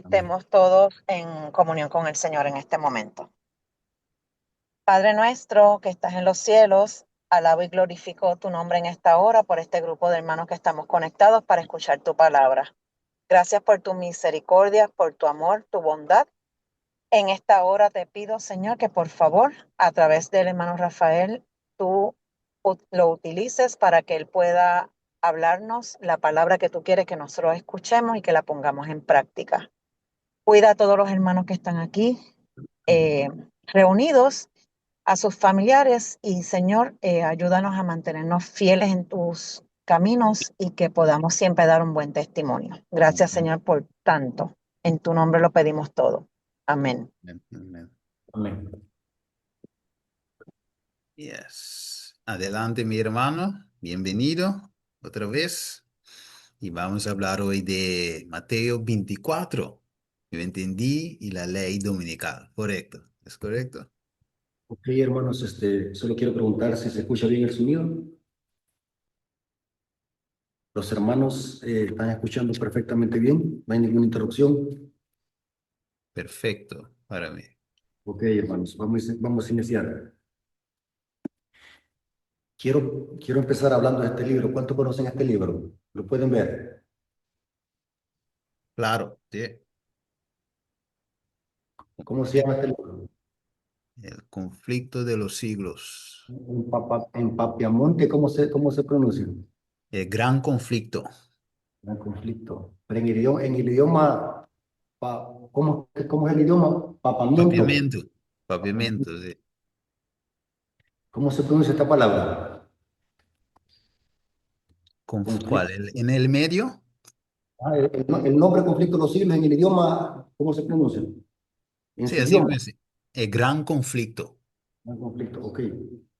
Amén. estemos todos en comunión con el Señor en este momento. Padre nuestro que estás en los cielos, alabo y glorifico tu nombre en esta hora por este grupo de hermanos que estamos conectados para escuchar tu palabra. Gracias por tu misericordia, por tu amor, tu bondad. En esta hora te pido, Señor, que por favor, a través del hermano Rafael, tú lo utilices para que él pueda hablarnos la palabra que tú quieres que nosotros escuchemos y que la pongamos en práctica. Cuida a todos los hermanos que están aquí eh, reunidos, a sus familiares y, Señor, ayúdanos a mantenernos fieles en tus caminos y que podamos siempre dar un buen testimonio. Gracias, Amén. Señor, por tanto. En tu nombre lo pedimos todo. Amén. Amén. Amén. Amén. Yes. Adelante, mi hermano. Bienvenido otra vez. Y vamos a hablar hoy de Mateo 24. Yo entendí y la ley dominical. Correcto. ¿Es correcto? Ok, hermanos, solo quiero preguntar si se escucha bien el sonido. Los hermanos están escuchando perfectamente bien, no hay ninguna interrupción. Perfecto para mí. Ok, hermanos, vamos a iniciar. Quiero empezar hablando de este libro. ¿Cuánto conocen este libro? ¿Lo pueden ver? Claro, sí. ¿Cómo se llama este libro? El conflicto de los siglos. En Papiamonte, ¿cómo se pronuncia? El gran conflicto. Gran conflicto. Pero en el idioma, ¿cómo es el idioma? Papiamento. Papiamento. Papiamento, sí. ¿Cómo se pronuncia esta palabra? ¿Cuál? Conflicto. ¿En el medio? El nombre conflicto de los siglos en el idioma, ¿cómo se pronuncia? En Sí, su así idioma. pues. Sí. El gran conflicto. Gran conflicto, ok.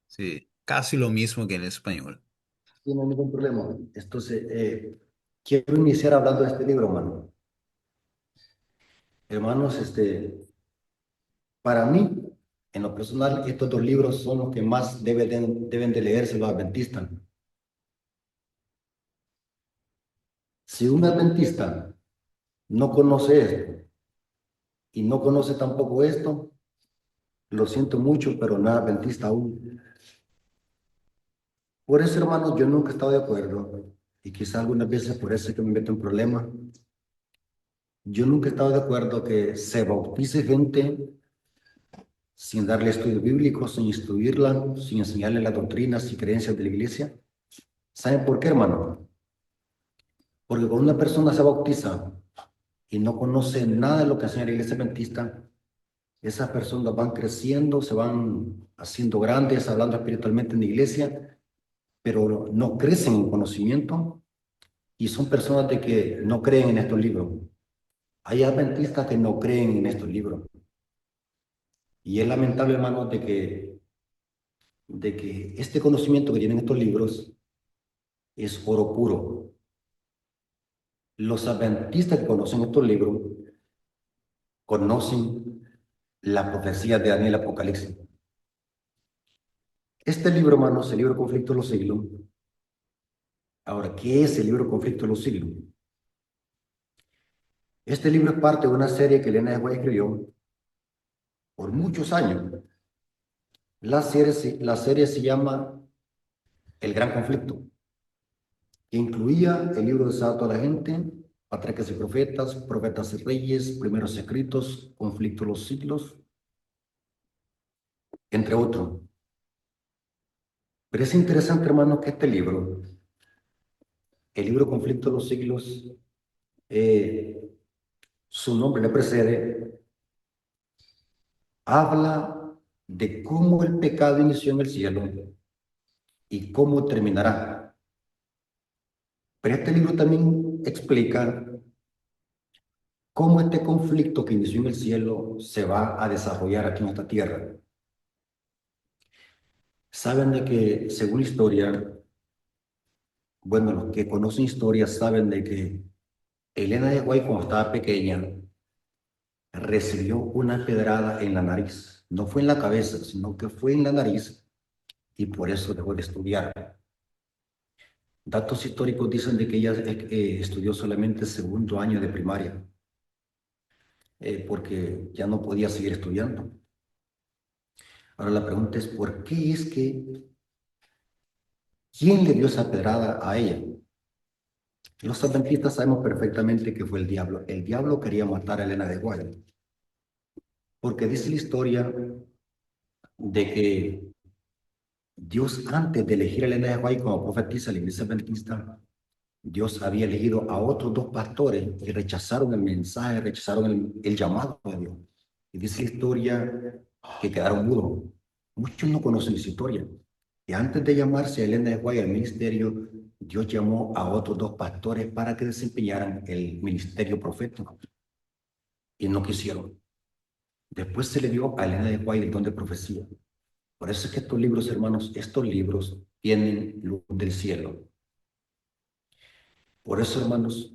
Sí, casi lo mismo que en español. Sí, no hay ningún problema. Entonces, quiero iniciar hablando de este libro, hermano. Hermanos, para mí, en lo personal, estos dos libros son los que más deben de leerse los adventistas. Si un adventista no conoce esto y no conoce tampoco esto, lo siento mucho, pero no es adventista aún. Por eso, hermanos, yo nunca he estado de acuerdo, y quizá algunas veces por eso es que me meto en problemas. Yo nunca he estado de acuerdo que se bautice gente sin darle estudios bíblicos, sin instruirla, sin enseñarle las doctrinas y creencias de la iglesia. ¿Saben por qué, hermano? Porque cuando una persona se bautiza y no conoce nada de lo que enseña la iglesia adventista, esas personas van creciendo, se van haciendo grandes, hablando espiritualmente en la iglesia, pero no crecen en conocimiento y son personas de que no creen en estos libros. Hay adventistas que no creen en estos libros. Y es lamentable, hermano, de que este conocimiento que tienen estos libros es oro puro. Los adventistas que conocen estos libros conocen la profecía de Daniel Apocalipsis. Este libro, hermanos, el libro Conflicto de los Siglos. Ahora, ¿qué es el libro Conflicto de los Siglos? Este libro es parte de una serie que Elena de White escribió por muchos años. La serie se llama El Gran Conflicto, que incluía el libro de Sábado a la gente, Patriarcas y Profetas, Profetas y Reyes, Primeros Escritos, Conflicto de los Siglos, entre otros. Pero es interesante, hermano, que este libro, el libro Conflicto de los Siglos, eh, su nombre le precede, habla de cómo el pecado inició en el cielo y cómo terminará. Pero este libro también explica cómo este conflicto que inició en el cielo se va a desarrollar aquí en esta tierra. Saben de que, según la historia, bueno, los que conocen historia saben de que Elena de White, cuando estaba pequeña, recibió una pedrada en la nariz. No fue en la cabeza, sino que fue en la nariz y por eso dejó de estudiar. Datos históricos dicen de que ella estudió solamente el segundo año de primaria. porque ya no podía seguir estudiando. Ahora la pregunta es, ¿por qué es que, quién le dio esa pedrada a ella? Los adventistas sabemos perfectamente que fue el diablo. El diablo quería matar a Elena de White, porque dice la historia de que Dios, antes de elegir a Elena de White como profetisa de la iglesia adventista, Dios había elegido a otros dos pastores y rechazaron el mensaje, rechazaron el llamado de Dios. Y dice la historia que quedaron mudos. Muchos no conocen esa historia. Y antes de llamarse a Elena de White al ministerio, Dios llamó a otros dos pastores para que desempeñaran el ministerio profético. Y no quisieron. Después se le dio a Elena de White el don de profecía. Por eso es que estos libros, hermanos, estos libros tienen luz del cielo. Por eso, hermanos,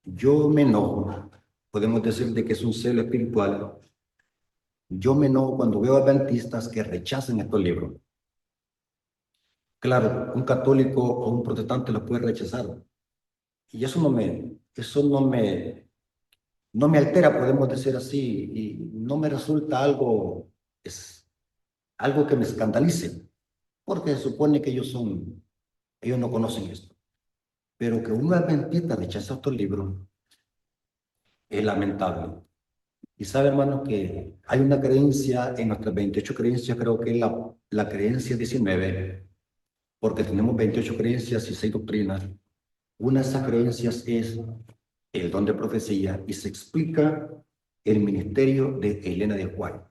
yo me enojo, podemos decir de que es un celo espiritual. Yo me enojo cuando veo adventistas que rechazan estos libros. Claro, un católico o un protestante los puede rechazar. Y no me altera, podemos decir así, y no me resulta algo que me escandalice, porque se supone que ellos no conocen esto. Pero que un adventista rechace estos libros es lamentable. Y sabe, hermano, que hay una creencia en nuestras 28 creencias, creo que es la creencia 19, porque tenemos 28 creencias y 6 doctrinas. Una de esas creencias es el don de profecía y se explica el ministerio de Elena de White.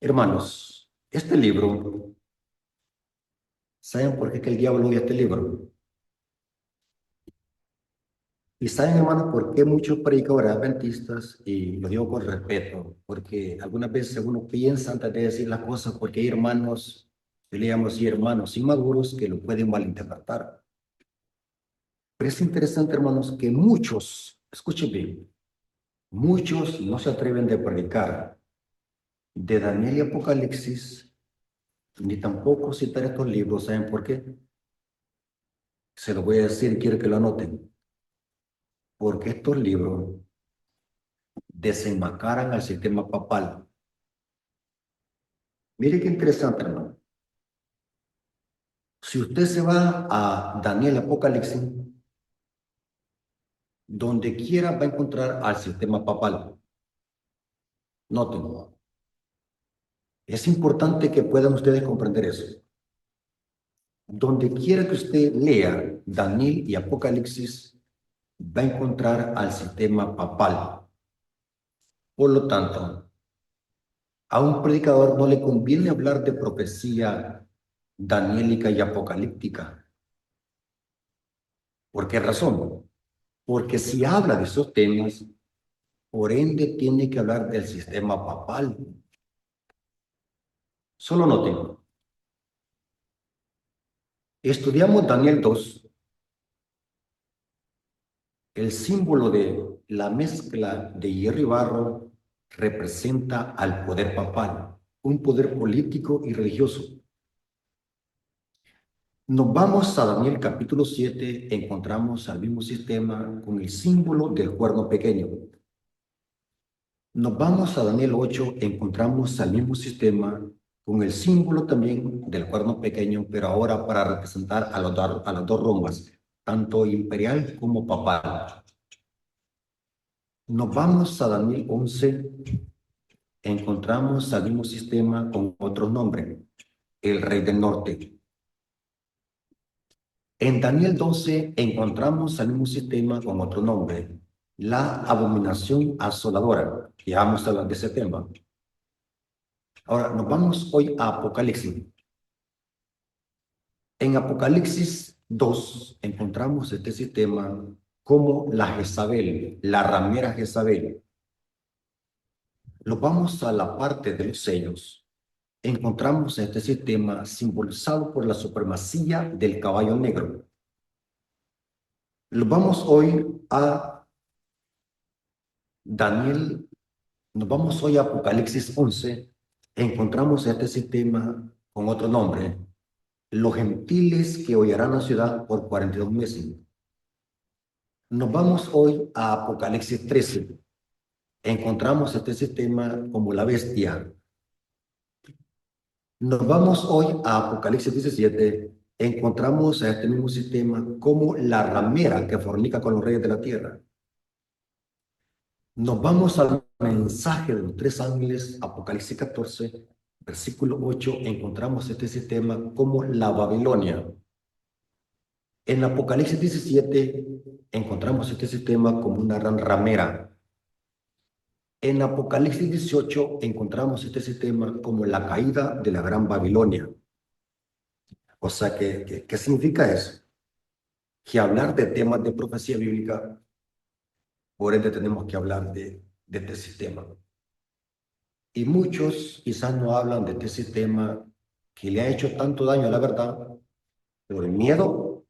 Hermanos, este libro, ¿saben por qué que el diablo odia este libro? Y saben, hermanos, por qué muchos predicadores adventistas, y lo digo con respeto, porque algunas veces uno piensa antes de decir las cosas, porque hay hermanos, yo le llamo así hermanos inmaduros, que lo pueden malinterpretar. Pero es interesante, hermanos, que muchos, escuchen bien, muchos no se atreven de predicar de Daniel y Apocalipsis, ni tampoco citar estos libros. ¿Saben por qué? Se lo voy a decir, quiero que lo anoten. Porque estos libros desenmascaran al sistema papal. Mire qué interesante, hermano. Si usted se va a Daniel Apocalipsis, donde quiera va a encontrar al sistema papal. Noten. Es importante que puedan ustedes comprender eso. Donde quiera que usted lea Daniel y Apocalipsis, va a encontrar al sistema papal. Por lo tanto, a un predicador no le conviene hablar de profecía daniélica y apocalíptica. ¿Por qué razón? Porque si habla de esos temas, por ende tiene que hablar del sistema papal. Solo noten. Estudiamos Daniel 2, el símbolo de la mezcla de hierro y barro representa al poder papal, un poder político y religioso. Nos vamos a Daniel capítulo 7, encontramos al mismo sistema con el símbolo del cuerno pequeño. Nos vamos a Daniel 8, encontramos al mismo sistema con el símbolo también del cuerno pequeño, pero ahora para representar a las dos romas, tanto imperial como papal. Nos vamos a Daniel 11, encontramos al mismo sistema con otro nombre, el rey del norte. En Daniel 12 encontramos al mismo sistema con otro nombre, la abominación asoladora. Ya vamos a hablar de ese tema. Ahora, nos vamos hoy a Apocalipsis. En Apocalipsis 2 encontramos este sistema como la Jezabel, la ramera Jezabel. Nos vamos a la parte de los sellos. Encontramos este sistema simbolizado por la supremacía del caballo negro. Nos vamos hoy a Daniel, nos vamos hoy a Apocalipsis 11. Encontramos este sistema con otro nombre, los gentiles que hollarán la ciudad por 42 meses. Nos vamos hoy a Apocalipsis 13. encontramos este sistema como la bestia. Nos vamos hoy a Apocalipsis 17, encontramos a este mismo sistema como la ramera que fornica con los reyes de la tierra. Nos vamos al mensaje de los tres ángeles, Apocalipsis 14, versículo 8, encontramos este sistema como la Babilonia. En Apocalipsis 17 encontramos este sistema como una gran ramera. En Apocalipsis 18 encontramos este sistema como la caída de la gran Babilonia. O sea, ¿qué significa eso? Que hablar de temas de profecía bíblica, por ende tenemos que hablar de este sistema. Y muchos quizás no hablan de este sistema que le ha hecho tanto daño a la verdad por el miedo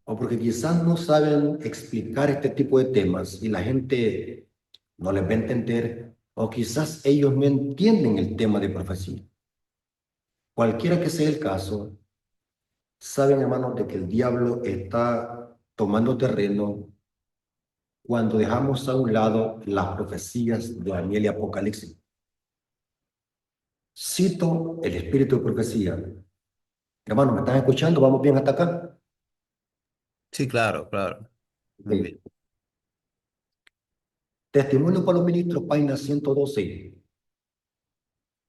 o porque quizás no saben explicar este tipo de temas y la gente no les va a entender o quizás ellos no entienden el tema de profecía. Cualquiera que sea el caso, saben, hermanos, de que el diablo está tomando terreno cuando dejamos a un lado las profecías de Daniel y Apocalipsis. Cito el espíritu de profecía. Hermano, ¿me están escuchando? ¿Vamos bien hasta acá? Sí, claro, claro. Muy Ok. bien. Testimonio para los ministros, página 112.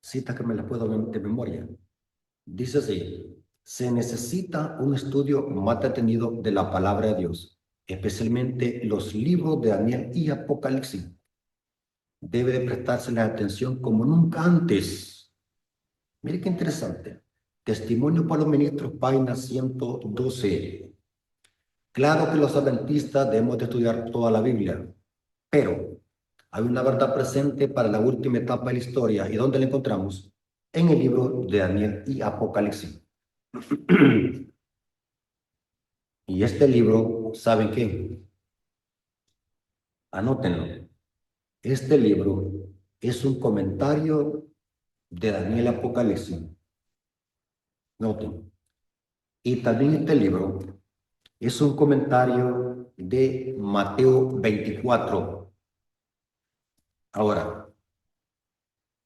Citas que me las puedo de memoria. Dice así, se necesita un estudio más detenido de la palabra de Dios, especialmente los libros de Daniel y Apocalipsis. Debe de prestársele atención como nunca antes. Mire qué interesante. Testimonio para los ministros, página 112. Claro que los adventistas debemos de estudiar toda la Biblia, pero hay una verdad presente para la última etapa de la historia. ¿Y dónde la encontramos? En el libro de Daniel y Apocalipsis. Y este libro, ¿saben qué? Anótenlo. Este libro es un comentario de Daniel y Apocalipsis. Noten. Y también este libro es un comentario de Mateo 24. Ahora,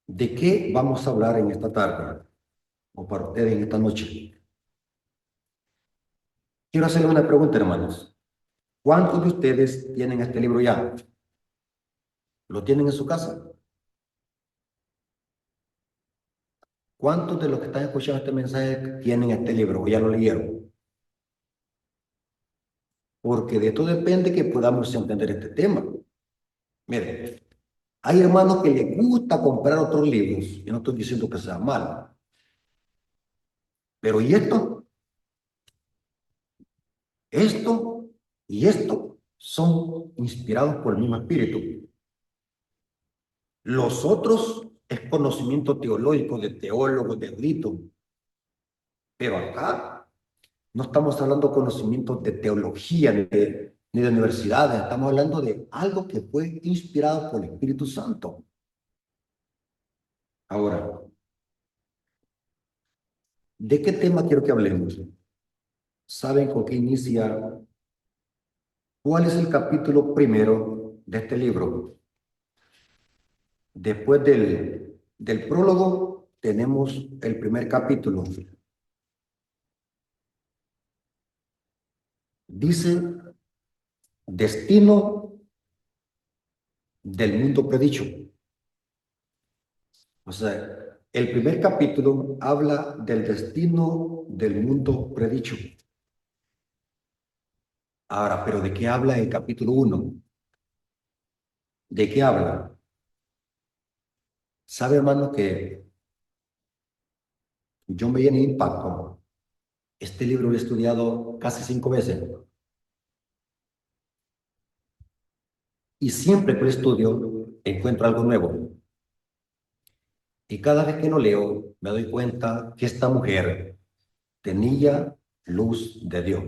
¿de qué vamos a hablar en esta tarde? O para ustedes en esta noche. Quiero hacerle una pregunta, hermanos. ¿Cuántos de ustedes tienen este libro ya? ¿Lo tienen en su casa? ¿Cuántos de los que están escuchando este mensaje tienen este libro o ya lo leyeron? Porque de esto depende que podamos entender este tema. Miren, hay hermanos que les gusta comprar otros libros, y no estoy diciendo que sea malo, pero ¿y esto? Esto y esto son inspirados por el mismo espíritu. Los otros es conocimiento teológico de teólogos, de eruditos, pero acá no estamos hablando de conocimientos de teología ni de universidades, estamos hablando de algo que fue inspirado por el Espíritu Santo. Ahora, ¿de qué tema quiero que hablemos? ¿Saben con qué inicia? ¿Cuál es el capítulo primero de este libro? Después del prólogo tenemos el primer capítulo. Dice, destino del mundo predicho. O sea, el primer capítulo habla del destino del mundo predicho. Ahora, ¿pero de qué habla el capítulo 1? ¿De qué habla? ¿Sabe, hermano, que yo me llené de impacto? Este libro lo he estudiado casi 5 veces. Y siempre que lo estudio, encuentro algo nuevo. Y cada vez que lo leo, me doy cuenta que esta mujer tenía luz de Dios.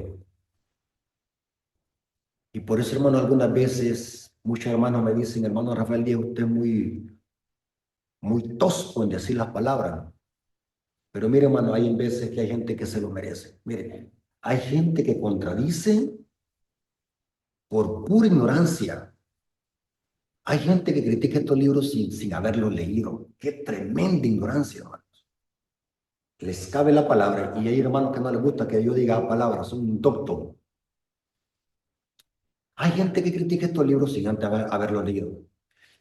Y por eso, hermano, algunas veces muchos hermanos me dicen, hermano Rafael Díaz, usted es muy tosco en decir las palabras. Pero mire, hermano, hay veces que hay gente que se lo merece. Mire, hay gente que contradice por pura ignorancia. Hay gente que critica estos libros sin haberlos leído. Qué tremenda ignorancia, hermano. Les cabe la palabra y hay hermanos que no les gusta que yo diga palabras, son un doctor. Hay gente que critica estos libros sin antes haberlos leído.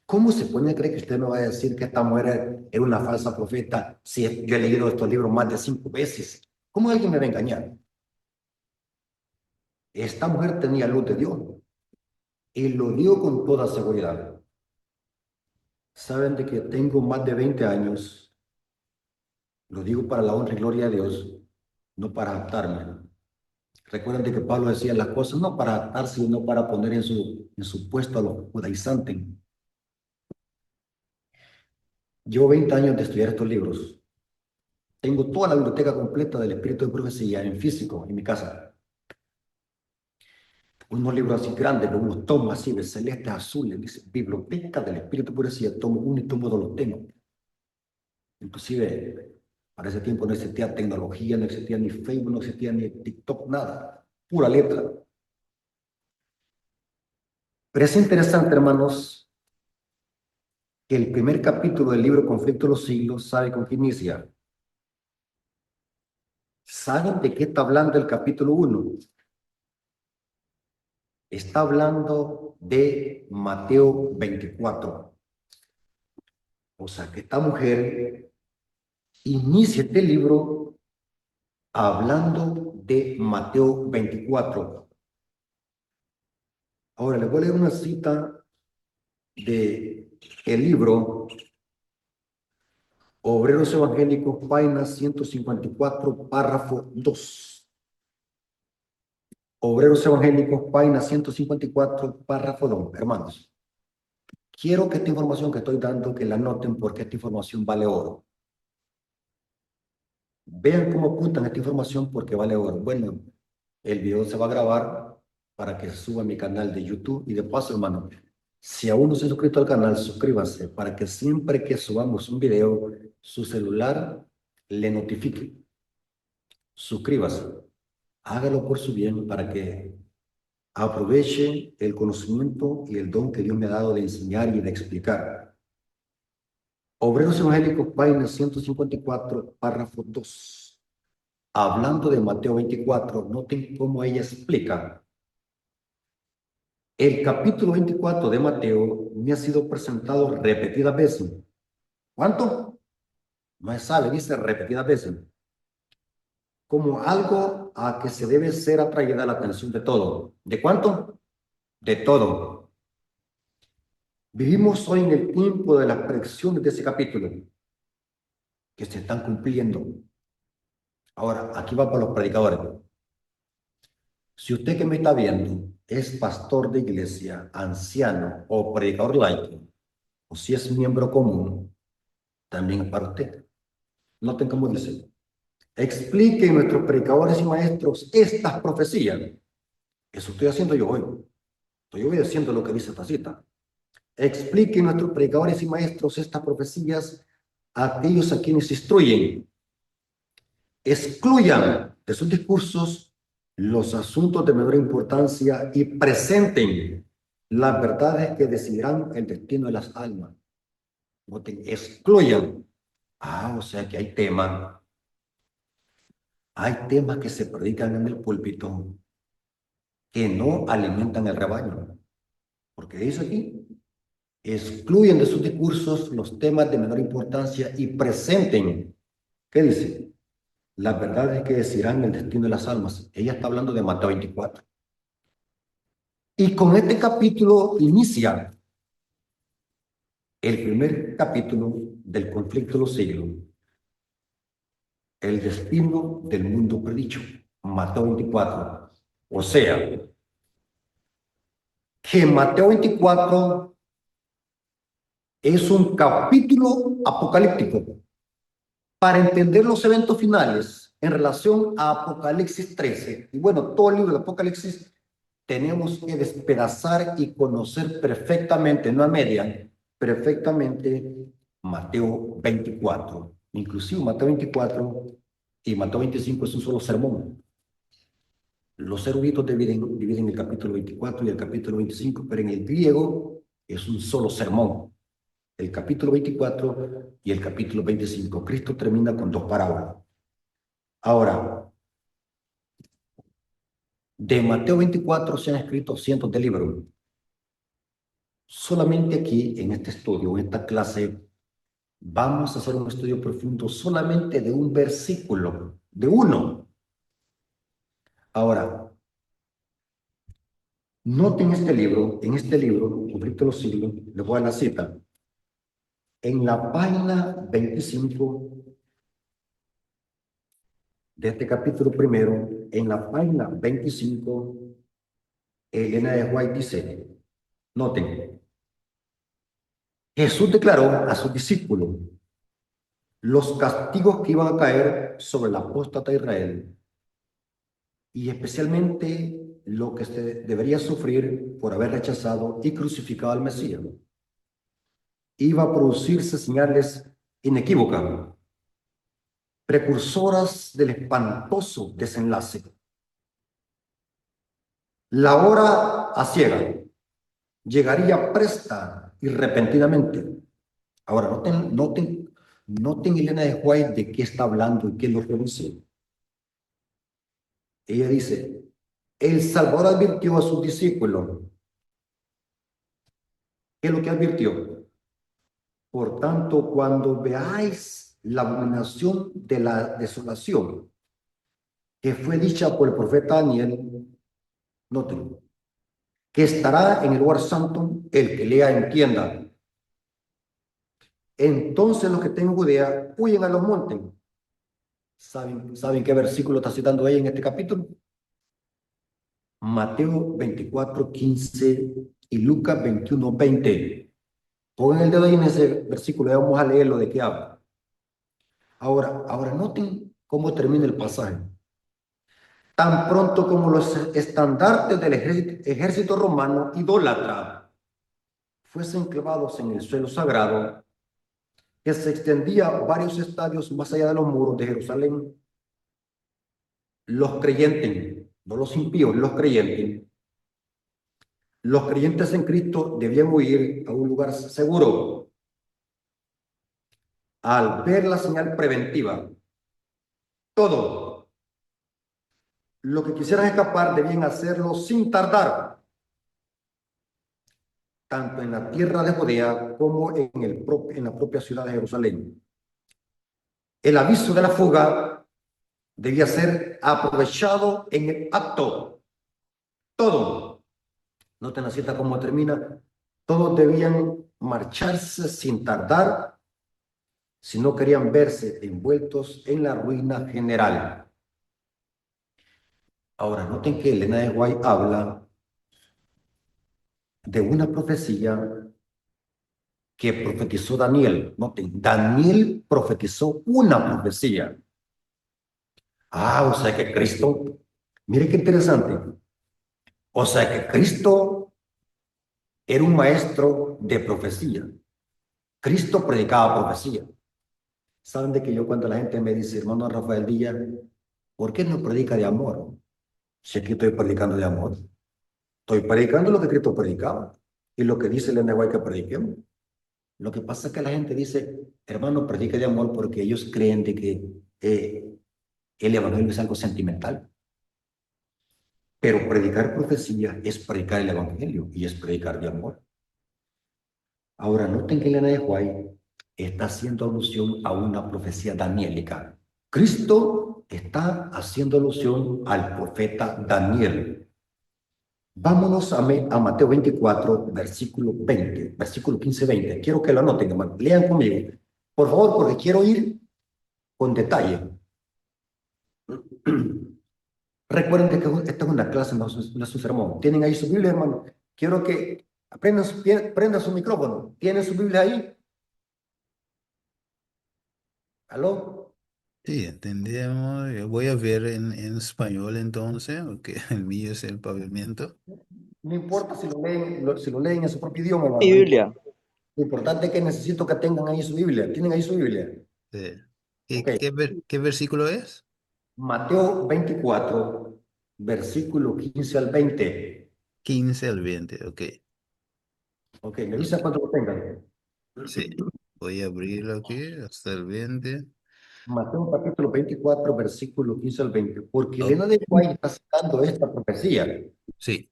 ¿Cómo se pone a creer que usted me va a decir que esta mujer era una falsa profeta si yo he leído estos libros más de 5 veces? ¿Cómo alguien me va a engañar? Esta mujer tenía luz de Dios y lo digo con toda seguridad. Saben de que tengo más de 20 años, lo digo para la honra y gloria de Dios, no para adaptarme. Recuerden de que Pablo decía las cosas no para adaptarse, sino para poner en su puesto a los judaizantes. Llevo 20 años de estudiar estos libros. Tengo toda la biblioteca completa del Espíritu de Profecía en físico en mi casa. Unos libros así grandes, unos tomos así de celestes azules, dice Biblioteca del Espíritu de Profecía, tomo 1 y tomo 2 los tengo. Inclusive, para ese tiempo no existía tecnología, no existía ni Facebook, no existía ni TikTok, nada. Pura letra. Pero es interesante, hermanos, que el primer capítulo del libro Conflicto de los Siglos, ¿sabe con qué inicia? ¿Saben de qué está hablando el capítulo 1? Está hablando de Mateo 24. O sea, que esta mujer inicia este libro hablando de Mateo 24. Ahora, les voy a leer una cita de el libro Obreros Evangélicos, página 154, párrafo 2. Obreros Evangélicos, página 154, párrafo 2. Hermanos, quiero que esta información que estoy dando, que la noten porque esta información vale oro. Vean cómo apuntan esta información porque vale oro. Bueno, el video se va a grabar para que se suba a mi canal de YouTube. Y de paso, hermano, si aún no se ha suscrito al canal, suscríbase para que siempre que subamos un video, su celular le notifique. Suscríbase. Hágalo por su bien para que aproveche el conocimiento y el don que Dios me ha dado de enseñar y de explicar. Obreros Evangélicos, página 154, párrafo 2. Hablando de Mateo 24, noten cómo ella explica. El capítulo 24 de Mateo me ha sido presentado repetidas veces. ¿Cuánto? No se sabe, dice repetidas veces. Como algo a que se debe ser atraída la atención de todo. ¿De cuánto? De todo. Vivimos hoy en el tiempo de las predicciones de ese capítulo que se están cumpliendo. Ahora, aquí va para los predicadores. Si usted que me está viendo es pastor de iglesia, anciano o predicador laico, o si es miembro común, también es para usted. Noten cómo dice. Expliquen nuestros predicadores y maestros estas profecías. Eso estoy haciendo yo hoy. Estoy obedeciendo lo que dice esta cita. Expliquen nuestros predicadores y maestros estas profecías a aquellos a quienes instruyen. Excluyan de sus discursos los asuntos de menor importancia y presenten las verdades que decidirán el destino de las almas. Excluyan. O sea que hay temas que se predican en el púlpito que no alimentan el rebaño. Porque dice aquí, excluyen de sus discursos los temas de menor importancia y presenten, ¿qué dice? Las verdades que decidirán el destino de las almas. Ella está hablando de Mateo 24. Y con este capítulo inicia el primer capítulo del conflicto de los siglos. El destino del mundo predicho. Mateo 24. O sea, que Mateo 24 es un capítulo apocalíptico para entender los eventos finales en relación a Apocalipsis 13. Y bueno, todo el libro de Apocalipsis tenemos que despedazar y conocer perfectamente, no a media, perfectamente Mateo 24. Inclusive Mateo 24 y Mateo 25 es un solo sermón. Los eruditos dividen el capítulo 24 y el capítulo 25, pero en el griego Es un solo sermón. El capítulo 24 y el capítulo 25. Cristo termina con dos parábolas. Ahora, de Mateo 24 se han escrito cientos de libros. Solamente aquí, en este estudio, en esta clase, vamos a hacer un estudio profundo solamente de un versículo, de uno. Ahora, noten en este libro, Conflicto de los Siglos, les voy a la cita. En la página 25 de este capítulo primero, en la página 25, Elena de White dice, noten, Jesús declaró a sus discípulos los castigos que iban a caer sobre la apóstata Israel y especialmente lo que se debería sufrir por haber rechazado y crucificado al Mesías. Iba a producirse señales inequívocas, precursoras del espantoso desenlace. La hora asiega llegaría presta y repentinamente. Ahora, noten Elena de White de qué está hablando y qué es lo que dice. Ella dice, el Salvador advirtió a sus discípulos. ¿Qué es lo que advirtió? Por tanto, cuando veáis la abominación de la desolación que fue dicha por el profeta Daniel, noten, que estará en el lugar santo, el que lea entienda. Entonces los que estén en Judea huyen a los montes. ¿Saben qué versículo está citando ella en este capítulo? Mateo 24:15 y Lucas 21:20. Pongan el dedo ahí en ese versículo y vamos a leerlo de qué habla. Ahora noten cómo termina el pasaje. Tan pronto como los estandartes del ejército romano idólatra fuesen clavados en el suelo sagrado, que se extendía varios estadios más allá de los muros de Jerusalén, los creyentes, no los impíos, los creyentes en Cristo debían huir a un lugar seguro. Al ver la señal preventiva, todo lo que quisieran escapar debían hacerlo sin tardar, tanto en la tierra de Judea como en la propia ciudad de Jerusalén. El aviso de la fuga debía ser aprovechado en el acto. Todo. Noten la cita cómo termina. Todos debían marcharse sin tardar si no querían verse envueltos en la ruina general. Ahora, noten que Elena de White habla de una profecía que profetizó Daniel. Noten, Daniel profetizó una profecía. O sea que Cristo, mire qué interesante. O sea que Cristo era un maestro de profecía. Cristo predicaba profecía. Saben de que yo cuando la gente me dice, hermano Rafael Díaz, ¿por qué no predica de amor? Si aquí estoy predicando de amor. Estoy predicando lo que Cristo predicaba y lo que dice el lenguaje que prediquemos. Lo que pasa es que la gente dice, hermano, predica de amor porque ellos creen de que el evangelio es algo sentimental. Pero predicar profecía es predicar el evangelio y es predicar de amor. Ahora, noten que Elena de White está haciendo alusión a una profecía daniélica. Cristo está haciendo alusión al profeta Daniel. Vámonos a Mateo 24, versículo 20, versículo 15-20. Quiero que lo anoten, hermano. Lean conmigo. Por favor, porque quiero ir con detalle. Recuerden que esta es una clase, no es un sermón. ¿Tienen ahí su Biblia, hermano? Quiero que prendan su micrófono. ¿Tienen su Biblia ahí? ¿Aló? Sí, entendemos. Yo voy a ver en español entonces, porque el mío es el pavimento. No importa si lo leen en su propio idioma, Mi hermano. Biblia. Lo importante es que necesito que tengan ahí su Biblia. ¿Tienen ahí su Biblia? Sí. Ok. ¿Qué versículo es? Mateo 24, versículo 15 al 20. 15 al 20, ok. Ok, me dice cuando lo tengan. Sí. Voy a abrirlo aquí hasta el 20. Mateo capítulo 24, versículo 15 al 20. Porque Oh, Elena de White está citando esta profecía. sí.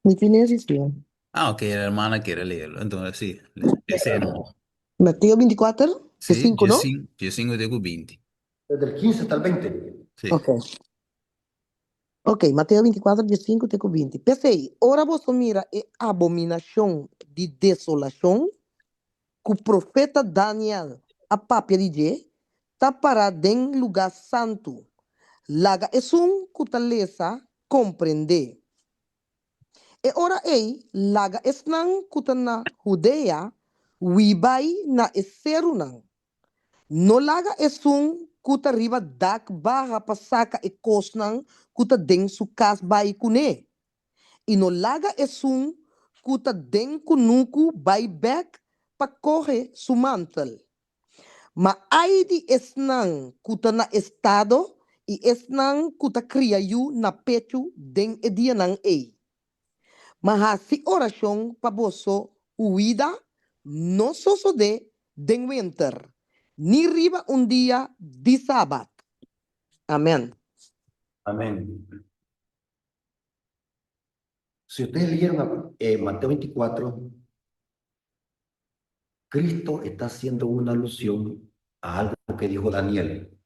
Mi financiación. Ah, ok, la hermana quiere leerlo. Entonces, sí, empecemos. Mateo 24, de Sí, 5, ¿no? yo 5 tengo 20. Desde el 15 hasta el 20. Sí. Ok. Ok, Mateo 24, de 5 até 20. Pensei, ora vos mira a abominação de desolação que o profeta Daniel, a papia de je, tapará em lugar santo. Laga é um cutaleza compreender. E ora ei, laga esnan kutana Judea, wibai na eserunan. No laga esun kuta riba dak baha pasaka e kosnan kuta den su kas bai kune. E no laga esun kuta den kunuku bai bek pa corre su mantel. Ma ai di esnan kuta na estado e esnan kuta cria yu na pechu den edianan ei. Mas si oração para você, uida, não só de winter, ni riba um dia de sábado. Amém. Amén. Si ustedes leyeron Mateo 24, Cristo está haciendo una alusión a algo que dijo Daniel.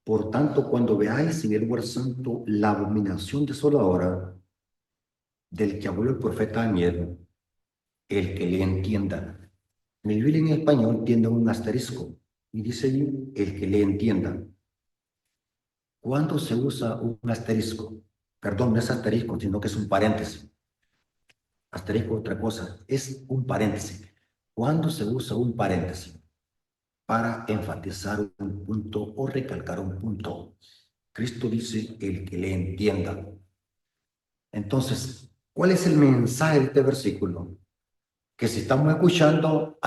Por tanto, cuando veáis en el lugar santo la abominación desoladora del que habló el profeta Daniel, el que le entienda. Mi Biblia en español tiene un asterisco y dice ahí, el que le entienda. ¿Cuándo se usa un asterisco? Perdón, no es asterisco, sino que es un paréntesis. Asterisco otra cosa, es un paréntesis. ¿Cuándo se usa un paréntesis? Para enfatizar un punto o recalcar un punto. Cristo dice, el que le entienda. Entonces, ¿cuál es el mensaje de este versículo? Que si estamos escuchando,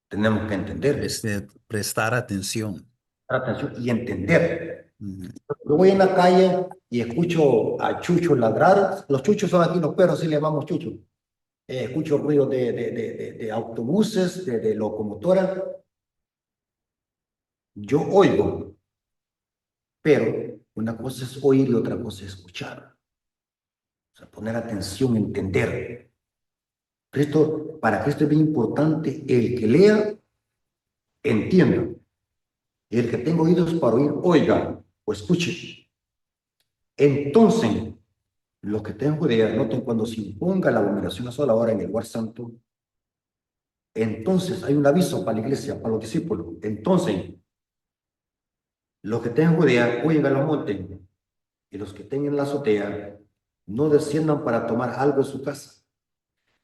tenemos que entender, Prestar atención. atención y entender. Ujú. Yo voy en la calle y escucho a Chucho ladrar. Los chuchos son aquí los perros, sí le llamamos chucho. Escucho ruido de autobuses, de locomotoras. Yo oigo, pero una cosa es oír y otra cosa es escuchar. O sea, poner atención, entender. Para Cristo es bien importante el que lea, entienda. Y el que tenga oídos para oír, oiga o escuche. Entonces, los que tengan Judea, noten cuando se imponga la abominación a sola hora en el lugar santo, entonces hay un aviso para la iglesia, para los discípulos. Entonces, los que tengan Judea, huyen a los montes, y los que tengan la azotea, no desciendan para tomar algo en su casa.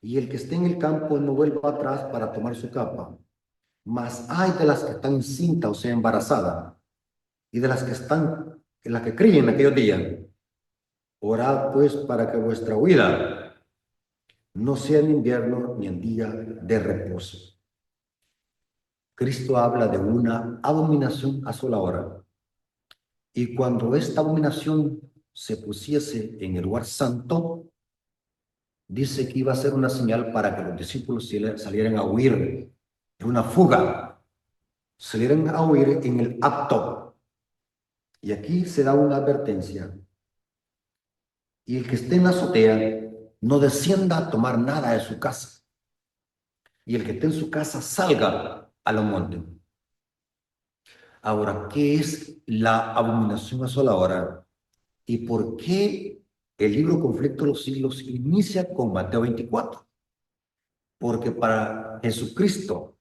Y el que esté en el campo no vuelva atrás para tomar su capa. Mas hay de las que están encintas, o sea, embarazadas, y de las que están, en las que críen en aquellos días. Orad pues para que vuestra huida no sea en invierno ni en día de reposo. Cristo habla de una abominación a sola hora. Y cuando esta abominación se pusiese en el lugar santo, dice que iba a ser una señal para que los discípulos salieran a huir, en una fuga, salieran a huir en el acto. Y aquí se da una advertencia. Y el que esté en la azotea no descienda a tomar nada de su casa. Y el que esté en su casa salga a los montes. Ahora, ¿qué es la abominación a sola hora? ¿Y por qué el libro Conflicto de los Siglos inicia con Mateo 24? Porque para Jesucristo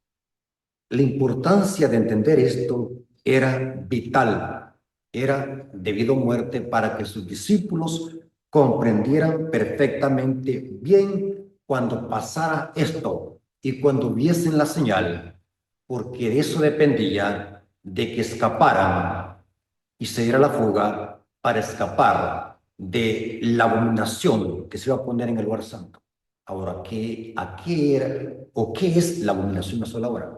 la importancia de entender esto era vital, era debido a muerte para que sus discípulos comprendieran perfectamente bien cuando pasara esto y cuando viesen la señal, porque de eso dependía de que escaparan y se diera la fuga para escapar de la abominación que se iba a poner en el lugar santo. Ahora, ¿a qué era o qué es la abominación a sola hora?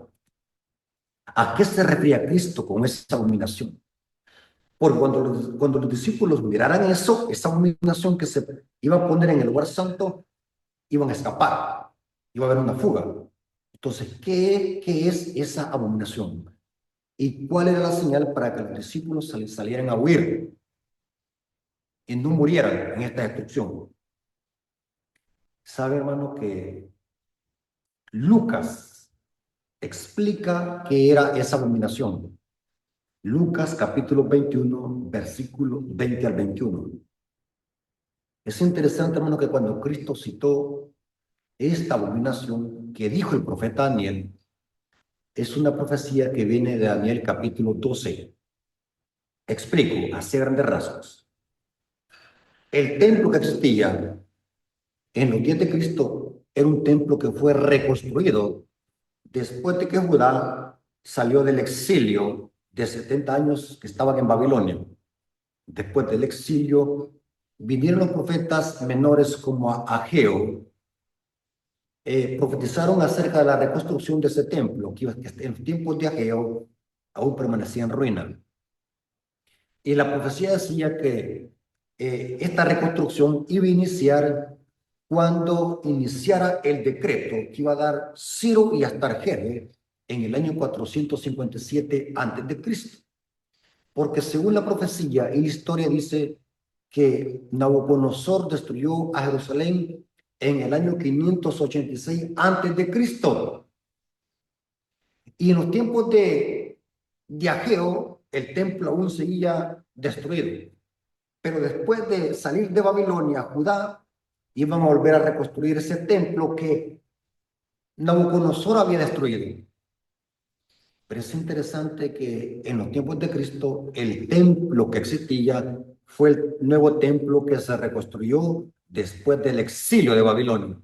¿A qué se refería Cristo con esa abominación? Porque cuando los discípulos miraran eso, esa abominación que se iba a poner en el lugar santo, iban a escapar, iba a haber una fuga. Entonces, ¿qué es esa abominación? ¿Y cuál era la señal para que los discípulos salieran a huir y no murieran en esta destrucción? ¿Sabe, hermano, que Lucas explica qué era esa abominación? Lucas capítulo 21, versículo 20 al 21. Es interesante, hermano, que cuando Cristo citó esta abominación que dijo el profeta Daniel, es una profecía que viene de Daniel capítulo 12. Explico, así a grandes rasgos. El templo que existía en los días de Cristo era un templo que fue reconstruido después de que Judá salió del exilio de 70 años que estaban en Babilonia. Después del exilio, vinieron los profetas menores como Ageo, profetizaron acerca de la reconstrucción de ese templo, que en los tiempos de Ageo aún permanecía en ruina. Y la profecía decía que esta reconstrucción iba a iniciar cuando iniciara el decreto que iba a dar Ciro y Astarjere en el año 457 a.C. Porque según la profecía y la historia dice que Nabucodonosor destruyó a Jerusalén en el año 586 a.C. Y en los tiempos de Ageo, el templo aún seguía destruido. Pero después de salir de Babilonia, Judá, iban a volver a reconstruir ese templo que Nabucodonosor había destruido. Pero es interesante que en los tiempos de Cristo, el templo que existía fue el nuevo templo que se reconstruyó después del exilio de Babilonia.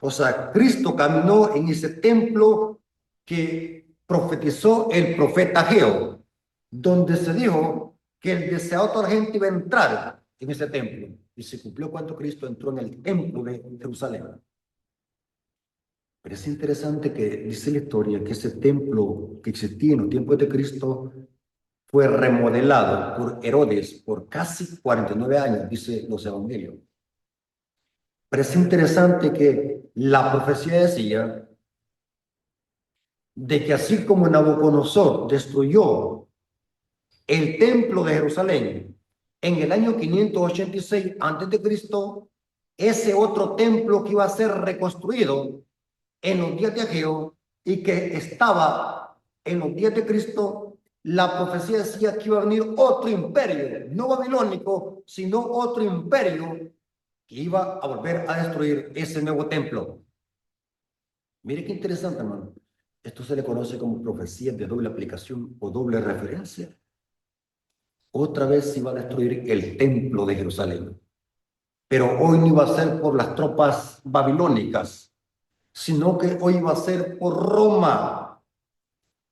O sea, Cristo caminó en ese templo que profetizó el profeta Ageo, donde se dijo que el deseado de la gente iba a entrar en ese templo. Y se cumplió cuando Cristo entró en el templo de Jerusalén. Pero es interesante que dice la historia que ese templo que existía en los tiempos de Cristo fue remodelado por Herodes por casi 49 años, dice los evangelios. Pero es interesante que la profecía decía de que así como Nabucodonosor destruyó el templo de Jerusalén en el año 586 a.C., ese otro templo que iba a ser reconstruido en los días de Ageo y que estaba en los días de Cristo, la profecía decía que iba a venir otro imperio, no babilónico, sino otro imperio que iba a volver a destruir ese nuevo templo. Mire qué interesante, hermano. Esto se le conoce como profecía de doble aplicación o doble referencia. Otra vez se iba a destruir el templo de Jerusalén. Pero hoy no iba a ser por las tropas babilónicas, sino que hoy iba a ser por Roma.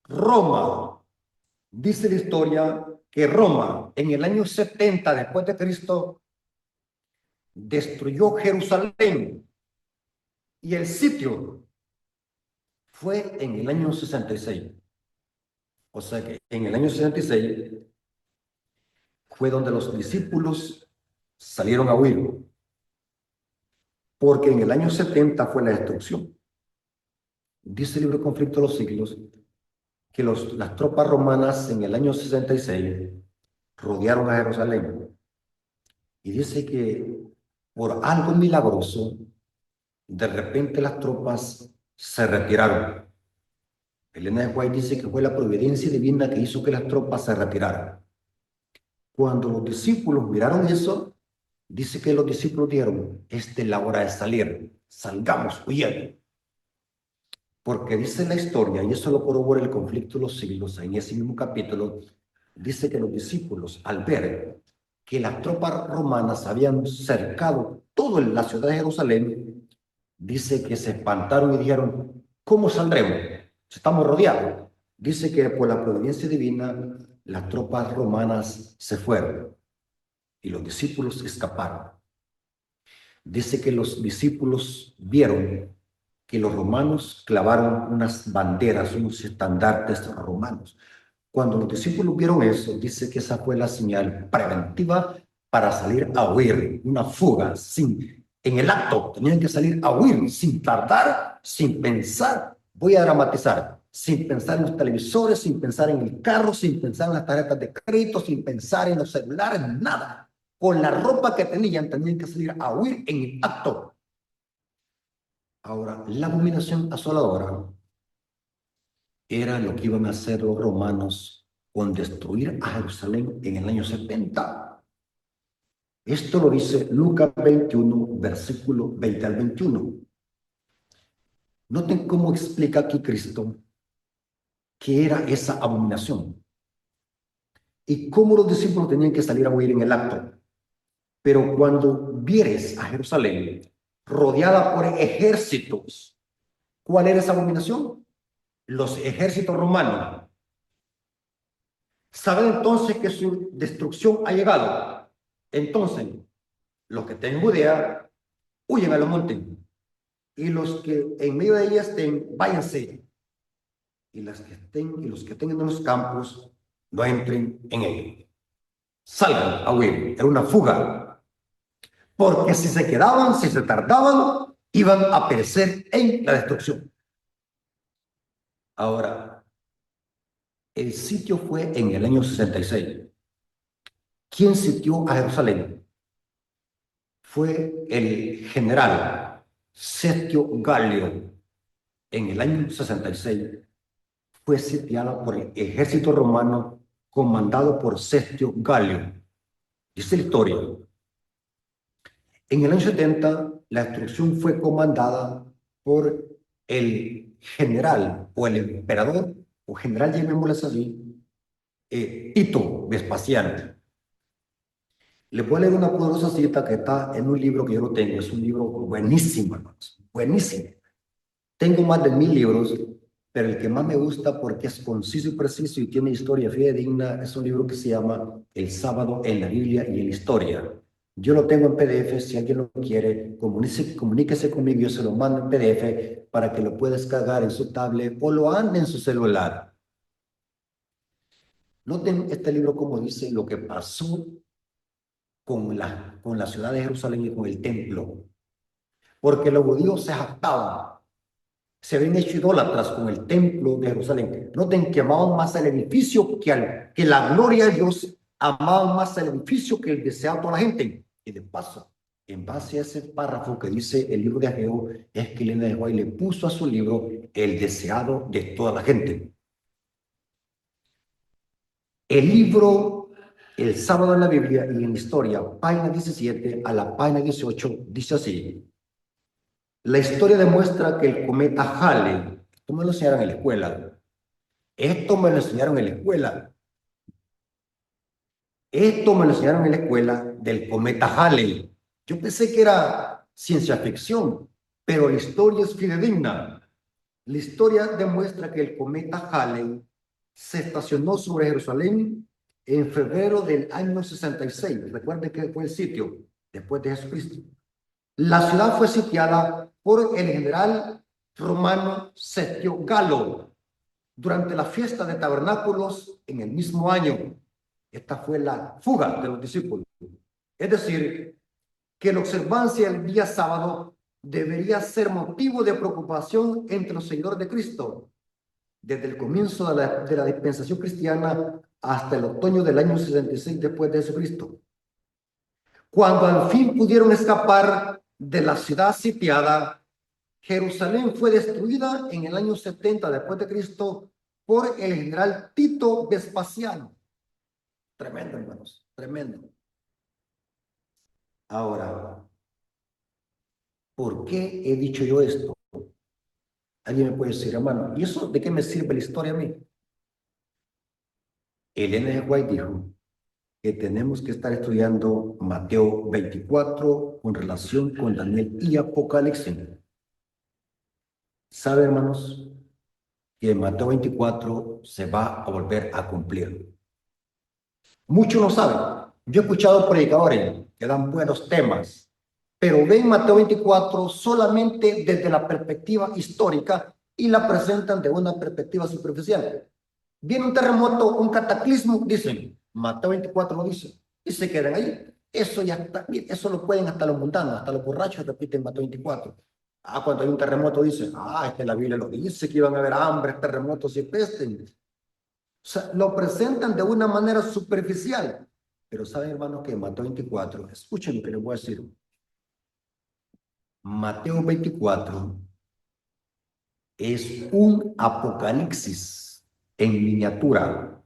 Roma. Dice la historia que Roma, en el año 70 después de Cristo, destruyó Jerusalén. Y el sitio fue en el año 66. O sea que en el año 66 fue donde los discípulos salieron a huir, porque en el año 70 fue la destrucción. Dice el libro Conflicto de los Siglos que las tropas romanas en el año 66 rodearon a Jerusalén. Y dice que por algo milagroso, de repente las tropas se retiraron. Elena de White dice que fue la providencia divina que hizo que las tropas se retiraran. Cuando los discípulos miraron eso, dice que los discípulos dijeron, esta es la hora de salir, salgamos huyendo. Porque dice la historia, y eso lo corrobora el Conflicto de los Siglos, en ese mismo capítulo, dice que los discípulos, al ver que las tropas romanas habían cercado toda la ciudad de Jerusalén, dice que se espantaron y dijeron, ¿cómo saldremos? Estamos rodeados. Dice que por la providencia divina, las tropas romanas se fueron y los discípulos escaparon. Dice que los discípulos vieron que los romanos clavaron unas banderas, unos estandartes romanos, Cuando los discípulos vieron eso, dice que esa fue la señal preventiva para salir a huir, una fuga, en el acto, tenían que salir a huir, sin tardar, sin pensar. Voy a dramatizar, sin pensar en los televisores, sin pensar en el carro, sin pensar en las tarjetas de crédito, sin pensar en los celulares, nada. Con la ropa que tenían que salir a huir en el acto. Ahora, la abominación asoladora era lo que iban a hacer los romanos con destruir a Jerusalén en el año 70. Esto lo dice Lucas 21, versículo 20 al 21. Noten cómo explica aquí Cristo qué era esa abominación y cómo los discípulos tenían que salir a huir en el acto. Pero cuando vieres a Jerusalén rodeada por ejércitos, ¿cuál era esa abominación? Los ejércitos romanos. Saben entonces que su destrucción ha llegado. Entonces, los que estén en Judea, huyen a los montes. Y los que en medio de ellas estén, váyanse. Y los que estén en los campos, no entren en ellos. Salgan a huir. Era una fuga. Porque si se quedaban, si se tardaban, iban a perecer en la destrucción. Ahora, el sitio fue en el año 66. ¿Quién sitió a Jerusalén? Fue el general Sergio Galio. En el año 66 fue sitiada por el ejército romano comandado por Sergio Galio. Dice la historia. En el año 70, la destrucción fue comandada por el general o el emperador, o general, llamémosle así, Tito Vespasiano. Les voy a leer una poderosa cita que está en un libro que yo lo tengo. Es un libro buenísimo, hermanos. Buenísimo. Tengo más de 1000 libros, pero el que más me gusta porque es conciso y preciso y tiene historia fidedigna es un libro que se llama El sábado en la Biblia y en la historia. Yo lo tengo en PDF. Si alguien lo quiere, comuníquese conmigo. Yo se lo mando en PDF para que lo pueda descargar en su tablet o lo ande en su celular. Noten este libro como dice lo que pasó con la ciudad de Jerusalén y con el templo, porque los judíos se jactaban, se habían hecho idólatras con el templo de Jerusalén. Noten que amaban más el edificio que la gloria de Dios, amaban más el edificio que el deseado de toda la gente. Y de paso, en base a ese párrafo que dice el libro de Ageo, es que Elena de White le puso a su libro el deseado de toda la gente. El libro El sábado en la Biblia y en la historia, página 17 a la página 18, dice así. La historia demuestra que el cometa Halley, esto me lo enseñaron en la escuela, esto me lo enseñaron en la escuela del cometa Halley. Yo pensé que era ciencia ficción, pero la historia es fidedigna. La historia demuestra que el cometa Halley se estacionó sobre Jerusalén en febrero del año 66. Recuerden que fue el sitio después de Jesucristo. La ciudad fue sitiada por el general romano Sergio Galo durante la fiesta de tabernáculos en el mismo año. Esta fue la fuga de los discípulos. Es decir, que la observancia del día sábado debería ser motivo de preocupación entre los seguidores de Cristo. Desde el comienzo de la dispensación cristiana hasta el otoño del año 66 después de Jesucristo. Cuando al fin pudieron escapar de la ciudad sitiada, Jerusalén fue destruida en el año 70 después de Cristo por el general Tito Vespasiano. Tremendo, hermanos, tremendo. Ahora, ¿por qué he dicho yo esto? Alguien me puede decir, hermano, ¿y eso de qué me sirve la historia a mí? Elena de White dijo que tenemos que estar estudiando Mateo 24 con relación con Daniel y Apocalipsis. ¿Sabe, hermanos, que Mateo 24 se va a volver a cumplir? Muchos no saben. Yo he escuchado predicadores que dan buenos temas, pero ven Mateo 24 solamente desde la perspectiva histórica y la presentan de una perspectiva superficial. Viene un terremoto, un cataclismo, dicen, Mateo 24 lo dice, y se quedan ahí. Eso ya está, eso lo pueden hasta los mundanos, hasta los borrachos repiten Mateo 24. Cuando hay un terremoto dicen, es que la Biblia lo dice, que iban a haber hambre, terremotos y pestes. O sea, lo presentan de una manera superficial. Pero saben, hermanos, que en Mateo 24, escuchen lo que les voy a decir. Mateo 24 es un apocalipsis en miniatura.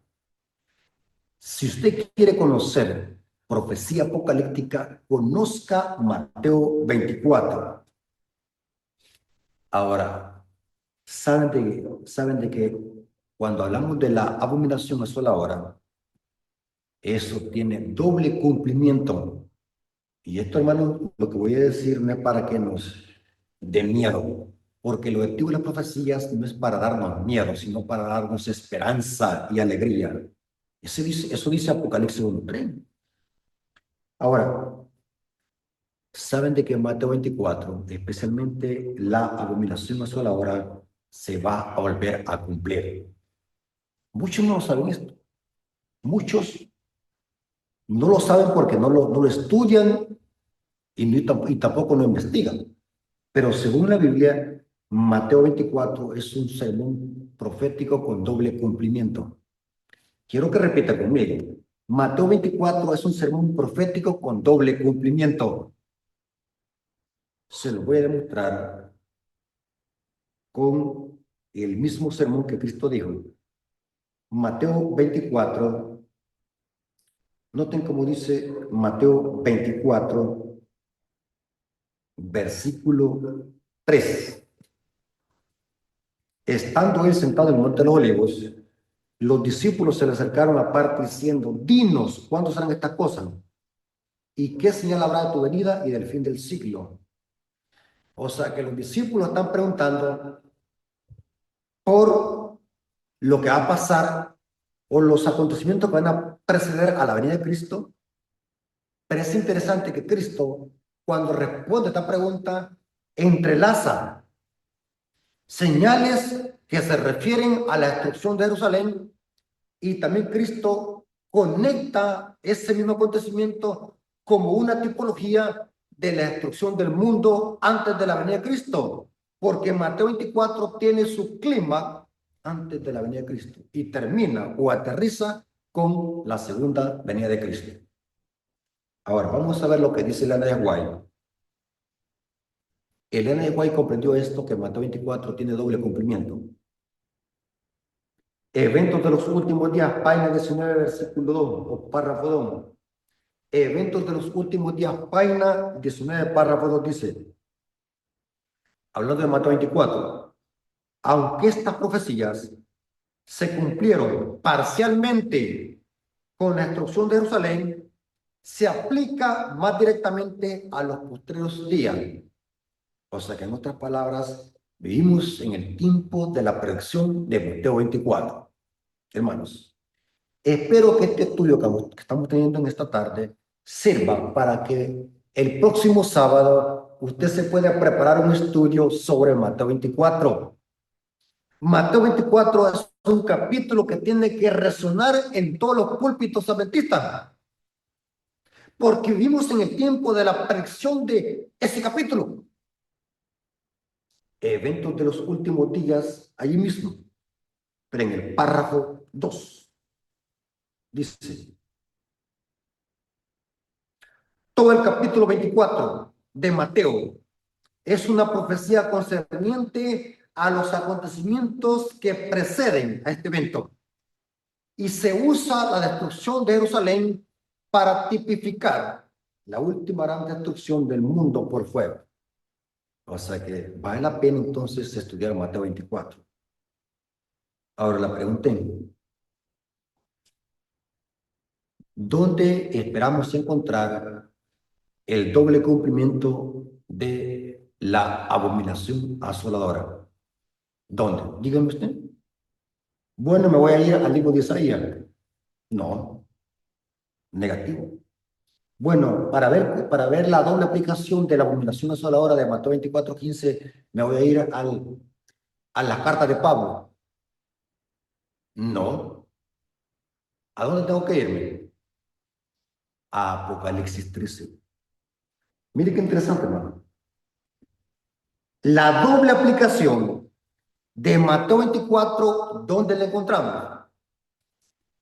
Si usted quiere conocer profecía apocalíptica, conozca Mateo 24. Ahora, ¿saben de que cuando hablamos de la abominación a sola hora, eso tiene doble cumplimiento? Y esto, hermano, lo que voy a decir no es para que nos dé miedo, porque lo objetivo de las profecías no es para darnos miedo, sino para darnos esperanza y alegría. Eso dice Apocalipsis 1:3. Ahora, saben de que en Mateo 24, especialmente la abominación a sola hora, se va a volver a cumplir. Muchos no saben esto. Muchos no lo saben porque no lo estudian y tampoco lo investigan. Pero según la Biblia, Mateo 24 es un sermón profético con doble cumplimiento. Quiero que repita conmigo. Mateo 24 es un sermón profético con doble cumplimiento. Se lo voy a demostrar con el mismo sermón que Cristo dijo. Mateo 24, noten cómo dice Mateo 24, versículo 3. Estando él sentado en el monte de los olivos, los discípulos se le acercaron aparte diciendo, dinos, ¿cuándo serán estas cosas? ¿Y qué señal habrá de tu venida y del fin del siglo? O sea que los discípulos están preguntando por lo que va a pasar o los acontecimientos que van a preceder a la venida de Cristo. Pero es interesante que Cristo, cuando responde esta pregunta, entrelaza señales que se refieren a la destrucción de Jerusalén, y también Cristo conecta ese mismo acontecimiento como una tipología de la destrucción del mundo antes de la venida de Cristo, porque Mateo 24 tiene su clima antes de la venida de Cristo y termina o aterriza con la segunda venida de Cristo. Ahora, vamos a ver lo que dice Elena de White. Elena de White comprendió esto, que Mateo 24 tiene doble cumplimiento. Eventos de los últimos días, página 19, versículo 2, o párrafo 2. Eventos de los últimos días, página 19, párrafo 2, dice, hablando de Mateo 24, aunque estas profecías se cumplieron parcialmente con la destrucción de Jerusalén, se aplica más directamente a los postreros días. O sea que en otras palabras, vivimos en el tiempo de la predicción de Mateo 24. Hermanos, espero que este estudio que estamos teniendo en esta tarde sirva para que el próximo sábado usted se pueda preparar un estudio sobre Mateo 24. Mateo 24 es un capítulo que tiene que resonar en todos los púlpitos adventistas, porque vivimos en el tiempo de la predicción de ese capítulo. Eventos de los últimos días, allí mismo, pero en el párrafo 2, dice, todo el capítulo 24 de Mateo es una profecía concerniente a los acontecimientos que preceden a este evento. Y se usa la destrucción de Jerusalén para tipificar la última gran destrucción del mundo por fuego. O sea que vale la pena entonces estudiar Mateo 24. Ahora la pregunta es, ¿dónde esperamos encontrar el doble cumplimiento de la abominación asoladora? ¿Dónde? Dígame usted. Bueno, me voy a ir al libro de Isaías. No, negativo. Bueno, para ver la doble aplicación de la abominación asoladora de Mateo 24:15, me voy a ir a las cartas de Pablo. No. ¿A dónde tengo que irme? A Apocalipsis 13. Mire qué interesante, hermano. La doble aplicación de Mateo 24, ¿dónde la encontramos?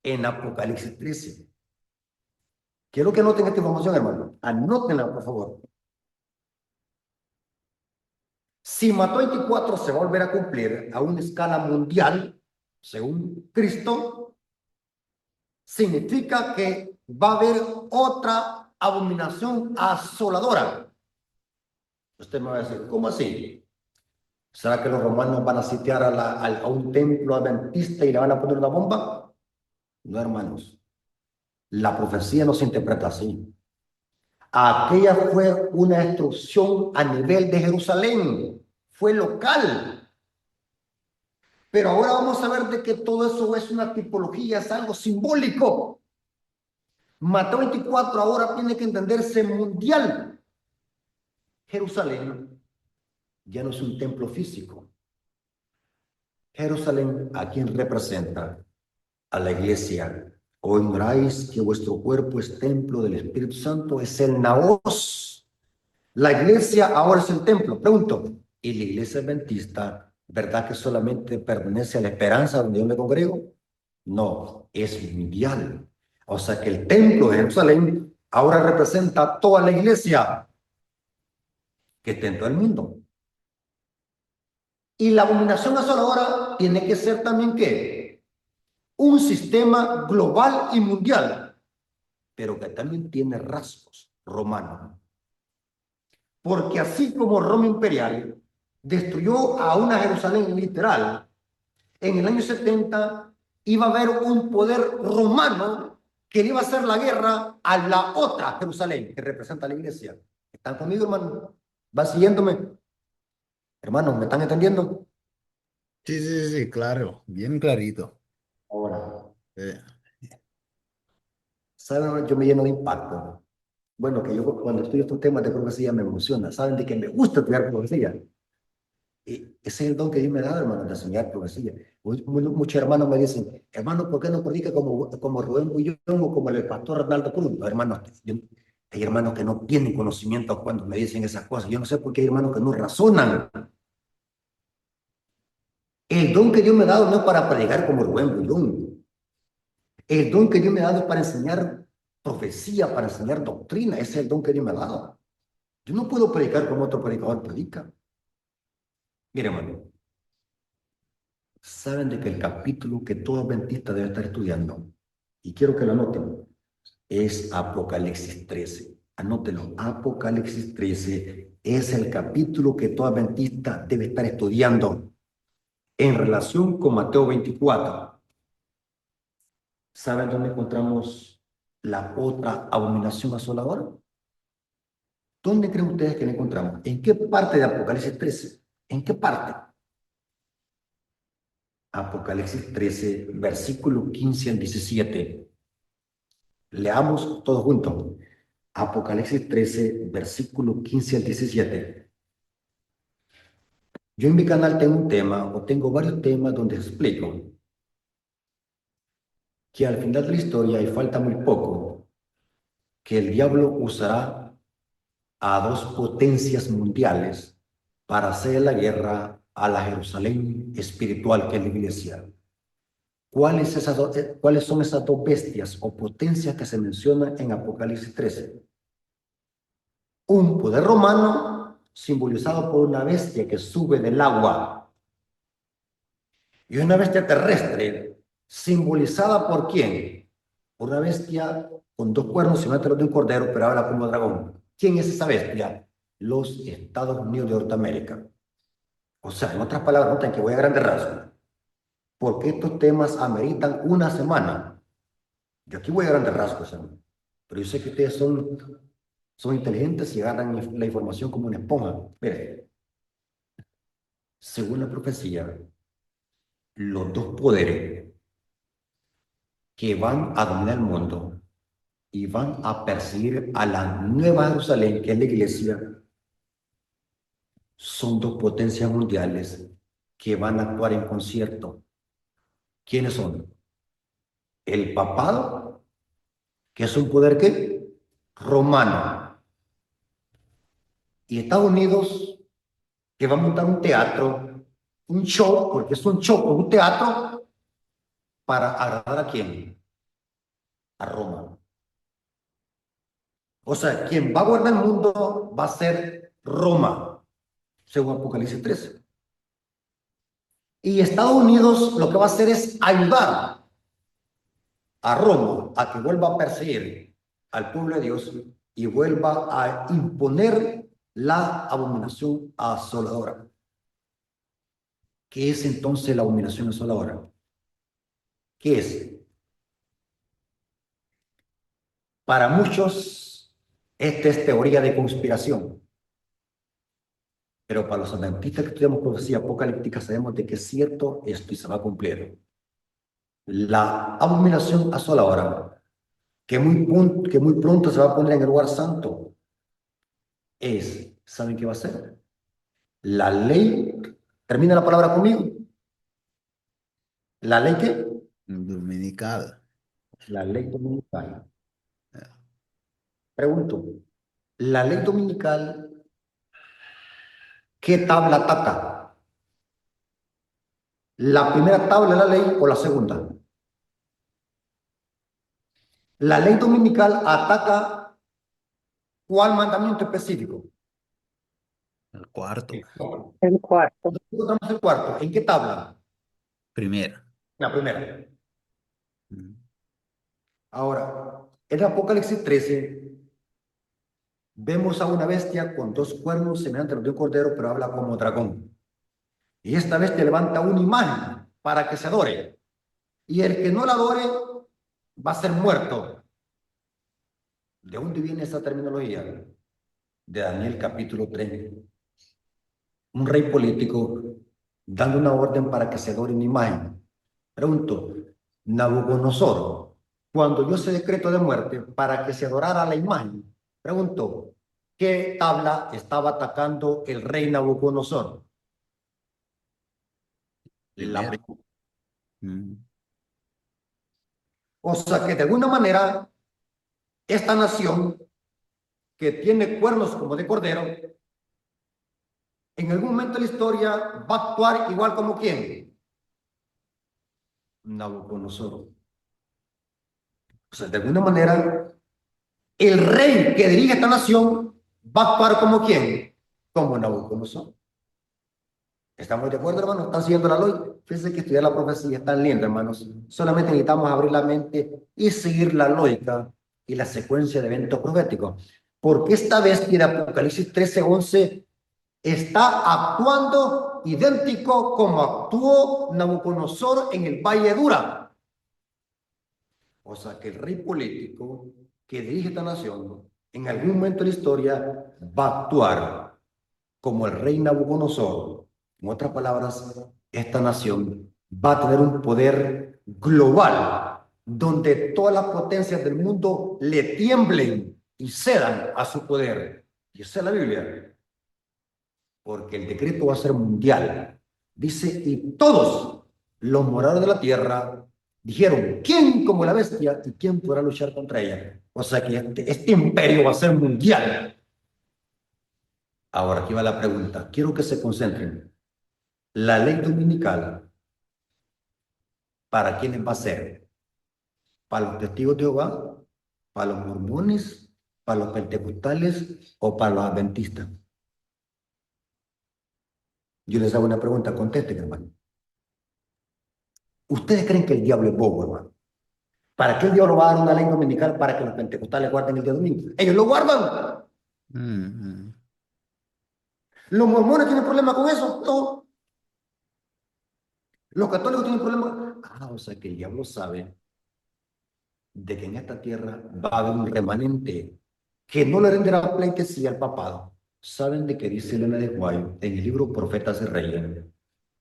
En Apocalipsis 13. Quiero que anoten esta información, hermano. Anótenla, por favor. Si Mateo 24 se va a volver a cumplir a una escala mundial, según Cristo, significa que va a haber otra abominación asoladora. Usted me va a decir, ¿cómo así? ¿Será que los romanos van a sitiar a un templo adventista y le van a poner una bomba? No, hermanos. La profecía no se interpreta así. Aquella fue una destrucción a nivel de Jerusalén. Fue local. Pero ahora vamos a ver de que todo eso es una tipología, es algo simbólico. Mateo 24 ahora tiene que entenderse mundial. Jerusalén ya no es un templo físico. Jerusalén, ¿a quién representa? A la iglesia. ¿O ignoráis que vuestro cuerpo es templo del Espíritu Santo? Es el naos. La iglesia ahora es el templo. Pregunto, ¿y la iglesia adventista, verdad que solamente pertenece a la esperanza donde yo me congrego? No, es mundial. O sea que el templo de Jerusalén ahora representa a toda la iglesia que está en todo el mundo. Y la abominación asoladora tiene que ser también ¿qué? Un sistema global y mundial, pero que también tiene rasgos romanos. Porque así como Roma imperial destruyó a una Jerusalén literal, en el año 70 iba a haber un poder romano que le iba a hacer la guerra a la otra Jerusalén, que representa a la iglesia. ¿Están conmigo, hermano? ¿Van siguiéndome? Hermanos, ¿me están entendiendo? Sí, sí, sí, claro, bien clarito. Ahora, Eh, ¿saben? Yo me lleno de impacto. Bueno, que yo cuando estudio estos temas de profecía me emociona. ¿Saben de que me gusta estudiar profecía? Y ese es el don que Dios me ha dado, hermano, de enseñar profecía. Muchos hermanos me dicen, hermano, ¿por qué no predica como Rubén Bullón o como el pastor Arnaldo Cruz? No, hermanos, hay hermanos que no tienen conocimiento cuando me dicen esas cosas. Yo no sé por qué hay hermanos que no razonan. El don que Dios me ha dado no es para predicar como Rubén Bullón. El don que Dios me ha dado es para enseñar profecía, para enseñar doctrina. Ese es el don que Dios me ha dado. Yo no puedo predicar como otro predicador predica. Mire, hermano, saben de que el capítulo que todo adventista debe estar estudiando, y quiero que lo anoten, es Apocalipsis 13. Anótelo, Apocalipsis 13 es el capítulo que todo adventista debe estar estudiando en relación con Mateo 24. ¿Saben dónde encontramos la otra abominación asoladora? ¿Dónde creen ustedes que la encontramos? ¿En qué parte de Apocalipsis 13? ¿En qué parte? Apocalipsis 13, versículo 15 al 17. Leamos todos juntos. Apocalipsis 13, versículo 15 al 17. Yo en mi canal tengo un tema, o tengo varios temas donde explico que al final de la historia, y falta muy poco, que el diablo usará a dos potencias mundiales para hacer la guerra a la Jerusalén espiritual que es la iglesia. ¿Cuáles son esas dos bestias o potencias que se mencionan en Apocalipsis 13? Un poder romano simbolizado por una bestia que sube del agua y una bestia terrestre simbolizada por ¿quién? Por una bestia con dos cuernos similares a los de un cordero, pero ahora como dragón. ¿Quién es esa bestia? Los Estados Unidos de Norteamérica. O sea, en otras palabras, noten que voy a grandes rasgos, porque estos temas ameritan una semana. Yo aquí voy a grandes rasgos, hermano. Pero yo sé que ustedes son inteligentes y agarran la información como una esponja. Mire, según la profecía, los dos poderes que van a dominar el mundo y van a perseguir a la nueva Jerusalén, que es la iglesia, son dos potencias mundiales que van a actuar en concierto. ¿Quiénes son? El papado, que es un poder ¿qué? Romano. Y Estados Unidos, que va a montar un teatro, un show, porque es un show, un teatro, para agradar ¿a quién? A Roma. O sea, quien va a gobernar el mundo va a ser Roma, según Apocalipsis 13. Y Estados Unidos lo que va a hacer es ayudar a Roma a que vuelva a perseguir al pueblo de Dios y vuelva a imponer la abominación asoladora. ¿Qué es entonces la abominación asoladora? ¿Qué es? Para muchos, esta es teoría de conspiración. Pero para los adventistas que estudiamos profecía apocalíptica sabemos de que es cierto esto y se va a cumplir. La abominación asoladora, que muy pronto se va a poner en el lugar santo, ¿saben qué va a ser? La ley, termina la palabra conmigo. ¿La ley qué? Dominical. La ley dominical. Pregunto, ¿la ley dominical qué tabla ataca? ¿La primera tabla de la ley o la segunda? La ley dominical ataca ¿cuál mandamiento específico? El cuarto. El cuarto. ¿Dónde encontramos el cuarto? ¿En qué tabla? Primero. La primera. Mm. Ahora, en Apocalipsis 13, vemos a una bestia con dos cuernos semejantes a los de un cordero, pero habla como dragón. Y esta bestia levanta una imagen para que se adore. Y el que no la adore va a ser muerto. ¿De dónde viene esa terminología? De Daniel capítulo 3. Un rey político dando una orden para que se adore una imagen. Pregunto, Nabucodonosor, cuando dio ese decreto de muerte para que se adorara la imagen, pregunto, ¿qué tabla estaba atacando el rey Nabucodonosor? La Primero. primera. Mm. O sea que de alguna manera, esta nación que tiene cuernos como de cordero, en algún momento de la historia va a actuar igual como ¿quién? Nabucodonosor. O sea, de alguna manera, el rey que dirige esta nación va a actuar como ¿quién? Como Nabucodonosor. ¿Estamos de acuerdo, hermanos? ¿Están siguiendo la lógica? Fíjense que estudiar la profecía es tan lindo, hermanos. Solamente necesitamos abrir la mente y seguir la lógica y la secuencia de eventos proféticos. Porque esta bestia de Apocalipsis 13:11 está actuando idéntico como actuó Nabucodonosor en el Valle de Dura. O sea que el rey político que dirige esta nación, en algún momento de la historia, va a actuar como el rey Nabucodonosor. En otras palabras, esta nación va a tener un poder global, donde todas las potencias del mundo le tiemblen y cedan a su poder. Y esa es la Biblia. Porque el decreto va a ser mundial. Dice, y todos los moradores de la tierra dijeron, ¿quién como la bestia y quién podrá luchar contra ella? O sea que este imperio va a ser mundial. Ahora, aquí va la pregunta. Quiero que se concentren. La ley dominical, ¿para quiénes va a ser? ¿Para los testigos de Jehová? ¿Para los mormones? ¿Para los pentecostales? ¿O para los adventistas? Yo les hago una pregunta, contesten, hermano. ¿Ustedes creen que el diablo es bobo, hermano? ¿Para qué el diablo va a dar una ley dominical para que los pentecostales guarden el día domingo? Ellos lo guardan. Mm. ¿Los mormones tienen problema con eso? No. ¿Los católicos tienen problema? O sea que el diablo sabe de que en esta tierra va a haber un remanente que no le renderá pleitesía al papado. ¿Saben de qué dice Elena de Guayo en el libro Profetas de Reyes?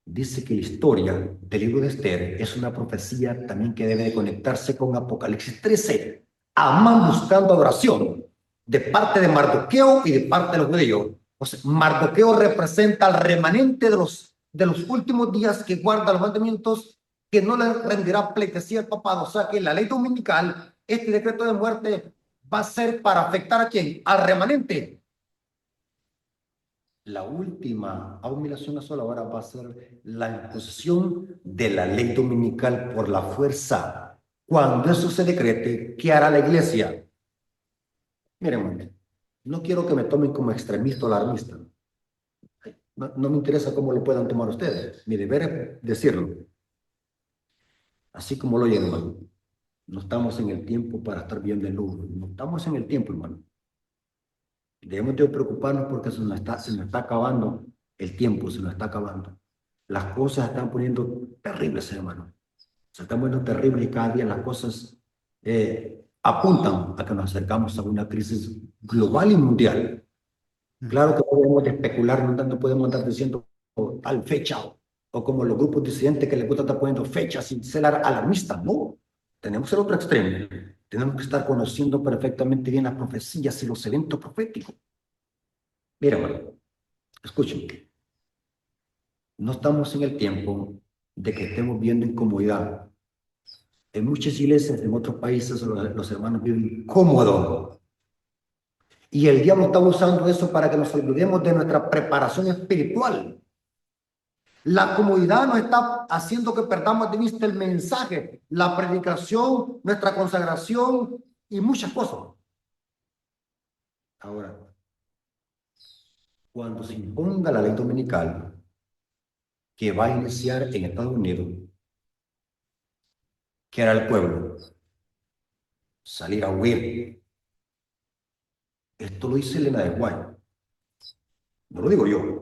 Dice que la historia del libro de Esther es una profecía también que debe de conectarse con Apocalipsis 13. Amán buscando adoración de parte de Mardoqueo y de parte de los judíos. O sea, Mardoqueo representa al remanente de los últimos días que guarda los mandamientos que no le rendirá pleitesía al papado. O sea que la ley dominical, este decreto de muerte va a ser para afectar ¿a quién? Al remanente. La última abominación a sola hora va a ser la imposición de la ley dominical por la fuerza. Cuando eso se decrete, ¿qué hará la iglesia? Miren, no quiero que me tomen como extremista o alarmista. No me interesa cómo lo puedan tomar ustedes. Mi deber es decirlo. Así como lo oyen, hermano. No estamos en el tiempo para estar viendo el luz. No estamos en el tiempo, hermano. Debemos de preocuparnos porque se nos está acabando el tiempo, se nos está acabando. Las cosas se están poniendo terribles, hermano. Se están poniendo terribles y cada día las cosas apuntan a que nos acercamos a una crisis global y mundial. Claro que no podemos especular, no podemos andar diciendo tal fecha o como los grupos disidentes que les gusta estar poniendo fechas sin ser alarmistas. No, tenemos el otro extremo. Tenemos que estar conociendo perfectamente bien las profecías y los eventos proféticos. Mira, hermano, escuchen. No estamos en el tiempo de que estemos viendo incomodidad. En muchas iglesias, en otros países, los hermanos viven cómodos. Y el diablo está usando eso para que nos olvidemos de nuestra preparación espiritual. La comodidad nos está haciendo que perdamos de vista el mensaje, la predicación, nuestra consagración y muchas cosas. Ahora, cuando se imponga la ley dominical que va a iniciar en Estados Unidos, ¿qué hará el pueblo? Salir a huir. Esto lo dice Elena de White. No lo digo yo.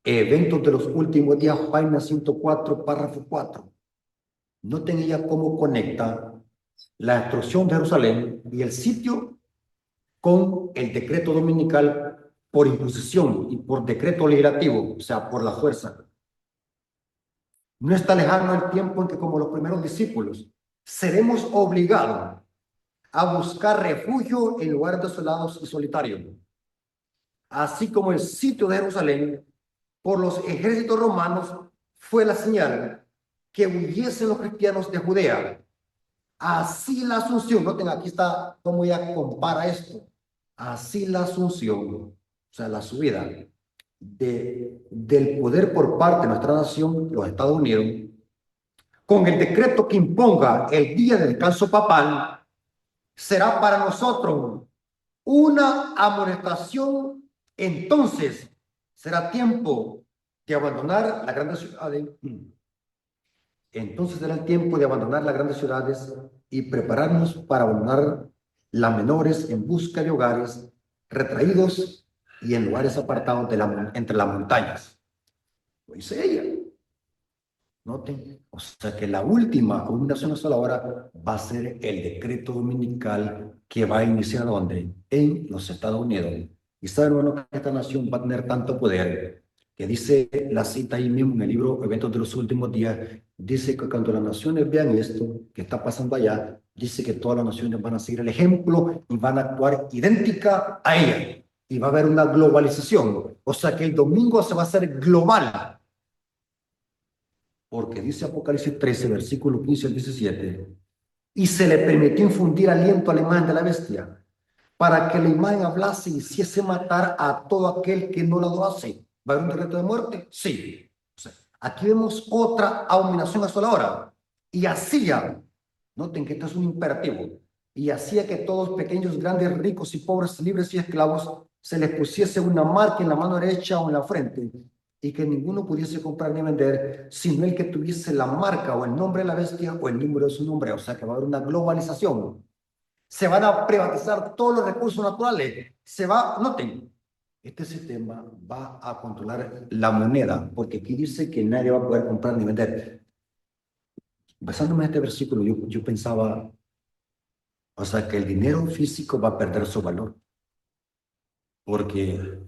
Eventos de los últimos días, página 104, párrafo 4. Noten ella cómo conecta la destrucción de Jerusalén y el sitio con el decreto dominical por imposición y por decreto legislativo, o sea, por la fuerza. No está lejano el tiempo en que, como los primeros discípulos, seremos obligados a buscar refugio en lugares desolados y solitarios, así como el sitio de Jerusalén por los ejércitos romanos fue la señal que huyesen los cristianos de Judea. Así la asunción, noten aquí está cómo ella compara esto, así la asunción, o sea, la subida del poder por parte de nuestra nación, los Estados Unidos, con el decreto que imponga el día de descanso papal, será para nosotros una amonestación. Entonces será tiempo de abandonar las grandes ciudades. Entonces será el tiempo de abandonar las grandes ciudades y prepararnos para abandonar las menores en busca de hogares retraídos y en lugares apartados entre las montañas. Lo dice ella. Noten, o sea que la última abominación a sola hora va a ser el decreto dominical que va a iniciar ¿dónde? En los Estados Unidos. Y saben, hermano, que esta nación va a tener tanto poder que dice la cita ahí mismo en el libro Eventos de los Últimos Días, dice que cuando las naciones vean esto que está pasando allá, dice que todas las naciones van a seguir el ejemplo y van a actuar idéntica a ella. Y va a haber una globalización. O sea que el domingo se va a hacer global. Porque dice Apocalipsis 13, versículo 15 al 17, y se le permitió infundir aliento a la imagen de la bestia, para que la imagen hablase y hiciese matar a todo aquel que no la adorase. ¿Va a haber un decreto de muerte? Sí. O sea, aquí vemos otra abominación a sola hora. Y hacía, noten que esto es un imperativo, y hacía que todos, pequeños, grandes, ricos y pobres, libres y esclavos, se les pusiese una marca en la mano derecha o en la frente, y que ninguno pudiese comprar ni vender, sino el que tuviese la marca o el nombre de la bestia o el número de su nombre. O sea que va a haber una globalización. Se van a privatizar todos los recursos naturales. Noten, este sistema va a controlar la moneda, porque aquí dice que nadie va a poder comprar ni vender. Basándome en este versículo, yo pensaba, o sea, que el dinero físico va a perder su valor, porque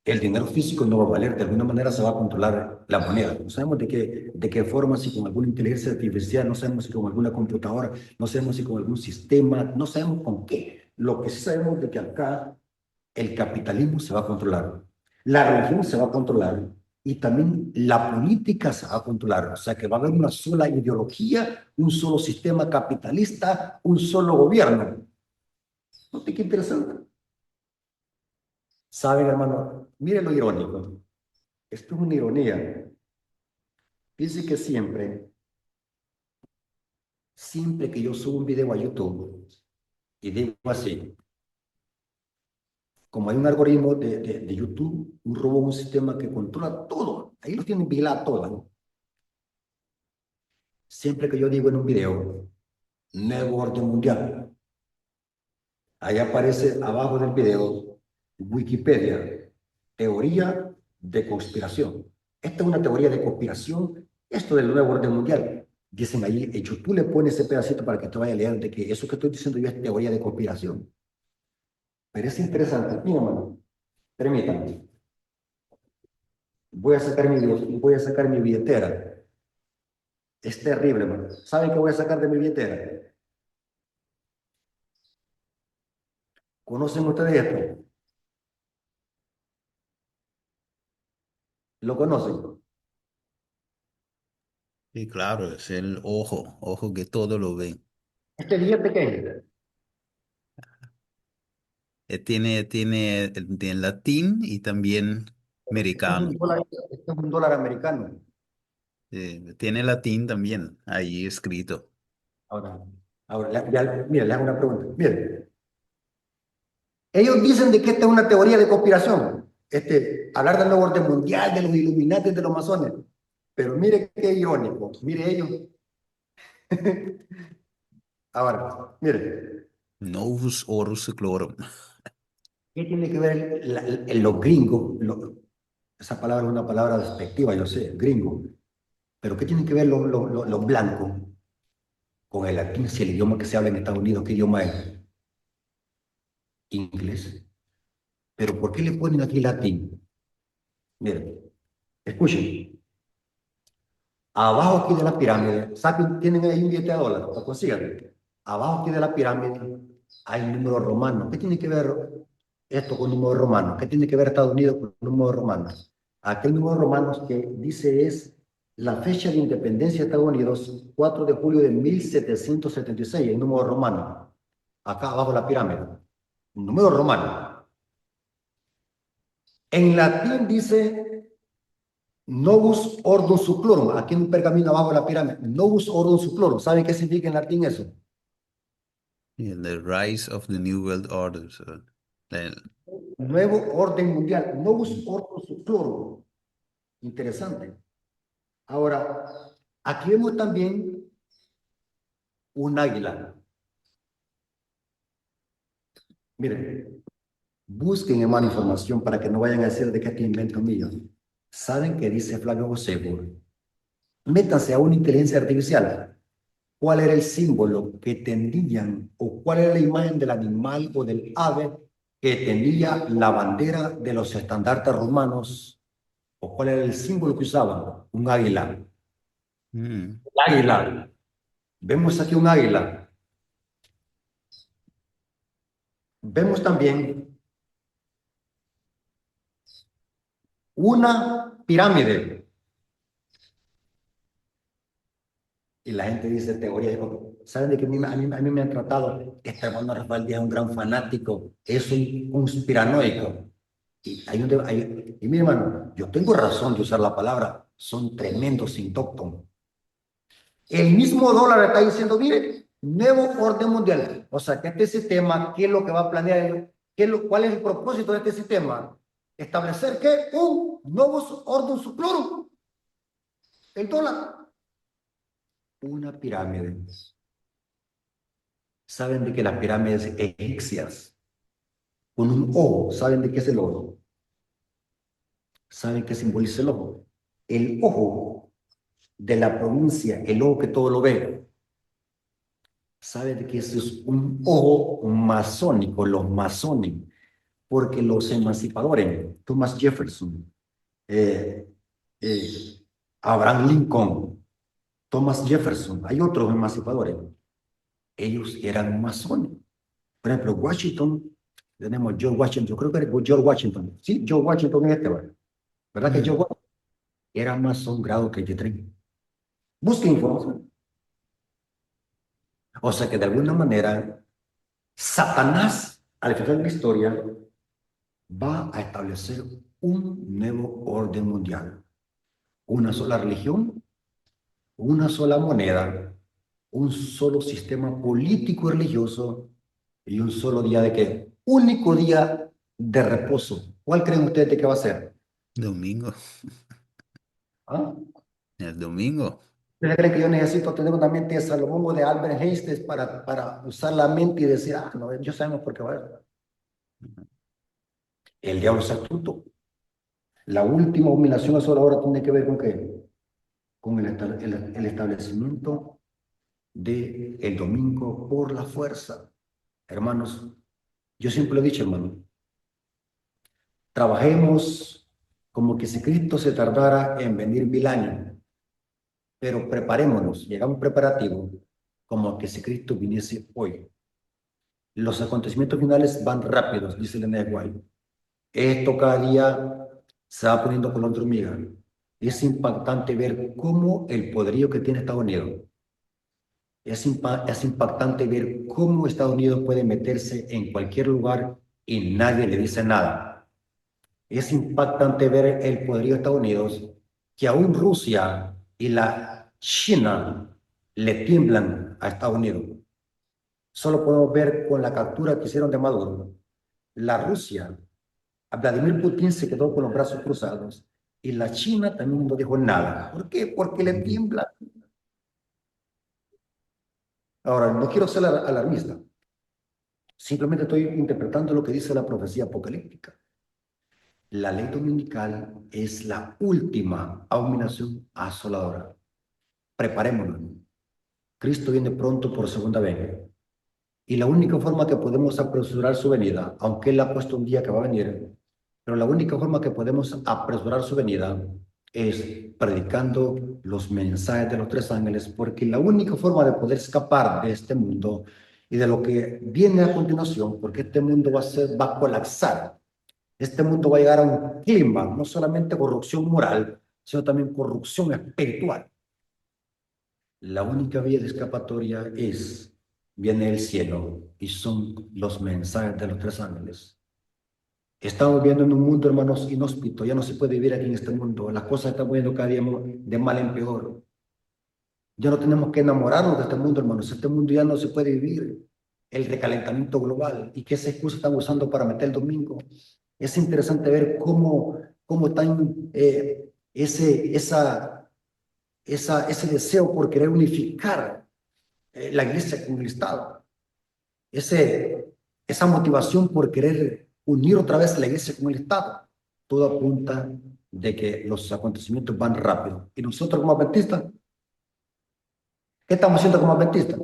el dinero físico no va a valer, de alguna manera se va a controlar la moneda. No sabemos de qué forma, si con alguna inteligencia artificial, no sabemos si con alguna computadora, no sabemos si con algún sistema, no sabemos con qué. Lo que sí sabemos de que acá el capitalismo se va a controlar, la religión se va a controlar y también la política se va a controlar. O sea que va a haber una sola ideología, un solo sistema capitalista, un solo gobierno. ¿No te qué interesante? Saben, hermano, mire lo irónico. Esto es una ironía. Dice que siempre que yo subo un video a YouTube y digo así, como hay un algoritmo de YouTube, un robot, un sistema que controla todo, ahí lo tienen vigilado todo, ¿no? Siempre que yo digo en un video, nuevo orden mundial, ahí aparece abajo del video Wikipedia, teoría de conspiración. Esta es una teoría de conspiración, esto del nuevo orden mundial. Dicen ahí, hecho, tú le pones ese pedacito para que te vaya a leer de que eso que estoy diciendo yo es teoría de conspiración. Pero es interesante. Mira, hermano, permítame. Voy a sacar mi billetera. Es terrible, hermano. ¿Saben qué voy a sacar de mi billetera? ¿Conocen ustedes esto? ¿Lo conocen? Y claro, es el ojo que todo lo ve. Este billete qué es. Tiene en latín y también americano. Este es un dólar americano. Tiene latín también ahí escrito. Ahora, mira, le hago una pregunta. Miren, ellos dicen de que esta es una teoría de conspiración. Hablar del nuevo orden mundial, de los Illuminati, de los masones. Pero mire qué irónico. Mire ellos. Ahora, mire, Novus Orus Seclorum. ¿qué tiene que ver los gringos? Esa palabra es una palabra despectiva, yo sé, gringo. Pero ¿qué tienen que ver los blancos con el latín? Si el idioma que se habla en Estados Unidos, ¿qué idioma es? Inglés. Pero ¿por qué le ponen aquí latín? Miren, escuchen. Abajo aquí de la pirámide, ¿saben? Tienen ahí un billete de dólar, lo consigan. Abajo aquí de la pirámide hay un número romano. ¿Qué tiene que ver esto con números romanos? ¿Qué tiene que ver Estados Unidos con números romanos? Aquel número romano que dice es la fecha de independencia de Estados Unidos, 4 de julio de 1776, el número romano. Acá abajo de la pirámide. Un número romano. En latín dice Novus Ordo Seclorum, aquí en un pergamino abajo de la pirámide. Novus Ordo Seclorum. ¿Saben qué significa en latín eso? The Rise of the New World Order. La- Nuevo orden mundial. Novus Ordo Seclorum. Interesante. Ahora, aquí vemos también un águila. Miren, busquen, hermano, información para que no vayan a decir de que este invento mío. ¿Saben qué dice Flavio Josefo? Métanse a una inteligencia artificial. ¿Cuál era el símbolo que tenían o cuál era la imagen del animal o del ave que tenía la bandera de los estandartes romanos? ¿O cuál era el símbolo que usaban? Un águila. Mm. El águila. Vemos aquí un águila. Vemos también una pirámide. Y la gente dice teoría de ¿saben de que a mí me han tratado? Este hermano Rafael Díaz es un gran fanático, es un conspiranoico. Y mi hermano, yo tengo razón de usar la palabra, son tremendos indoctos. El mismo dólar está diciendo, mire, nuevo orden mundial. O sea, que este sistema, ¿qué es lo que va a planear? ¿Cuál es el propósito de este sistema? Establecer que un nuevo orden seclorum, el dólar. Una pirámide. ¿Saben de que las pirámides egipcias, con un ojo, saben de qué es el ojo? ¿Saben qué simboliza el ojo? El ojo de la provincia, el ojo que todo lo ve. ¿Saben de que eso es un ojo masónico, los masones? Porque los emancipadores, Thomas Jefferson, eh, eh, Abraham Lincoln, Thomas Jefferson, hay otros emancipadores, ellos eran masones. Por ejemplo, Washington, tenemos George Washington, yo creo que era George Washington. Sí, George Washington es ¿verdad? ¿Verdad que Mm. George Washington? era Masón grado 33. Busquen información. O sea que de alguna manera, Satanás, al final de la historia, va a establecer un nuevo orden mundial. Una sola religión, una sola moneda, un solo sistema político y religioso y un solo día de qué? Único día de reposo. ¿Cuál creen ustedes que va a ser? Domingo. ¿Ah? El domingo. ¿Ustedes creen que yo necesito tener una mente de Salomón o de Albert Einstein para usar la mente y decir, ah, no, yo sabemos por qué va a ser? El diablo es astuto. La última humillación a su hora tiene que ver con qué? Con el establecimiento del domingo por la fuerza. Hermanos, yo siempre lo he dicho, hermano, trabajemos como que si Cristo se tardara en venir 1000 años, pero preparémonos, llegamos preparativos como que si Cristo viniese hoy. Los acontecimientos finales van rápidos, dice Elena de White. Esto cada día se va poniendo color de hormiga. Es impactante ver cómo el poderío que tiene Estados Unidos. Es impactante ver cómo Estados Unidos puede meterse en cualquier lugar y nadie le dice nada. Es impactante ver el poderío de Estados Unidos, que aún Rusia y la China le tiemblan a Estados Unidos. Solo podemos ver con la captura que hicieron de Maduro. La Rusia, a Vladimir Putin se quedó con los brazos cruzados y la China también no dijo nada. ¿Por qué? Porque le tiembla. Ahora, no quiero ser alarmista. Simplemente estoy interpretando lo que dice la profecía apocalíptica. La ley dominical es la última abominación asoladora. Preparémonos. Cristo viene pronto por segunda vez. Y la única forma que podemos apresurar su venida, aunque Él ha puesto un día que va a venir, pero la única forma que podemos apresurar su venida es predicando los mensajes de los 3 ángeles, porque la única forma de poder escapar de este mundo y de lo que viene a continuación, porque este mundo va a colapsar. Este mundo va a llegar a un clima, no solamente corrupción moral, sino también corrupción espiritual. La única vía de escapatoria viene del cielo y son los mensajes de los 3 ángeles. Estamos viviendo en un mundo, hermanos, inhóspito. Ya no se puede vivir aquí en este mundo. Las cosas están poniendo cada día de mal en peor. Ya no tenemos que enamorarnos de este mundo, hermanos. Este mundo ya no se puede vivir. El recalentamiento global. ¿Y qué excusa están usando para meter el domingo? Es interesante ver cómo están ese deseo por querer unificar la iglesia con el Estado. Esa motivación por querer unir otra vez la iglesia con el Estado. Todo apunta de que los acontecimientos van rápido. Y nosotros como adventistas, ¿qué estamos haciendo como adventistas?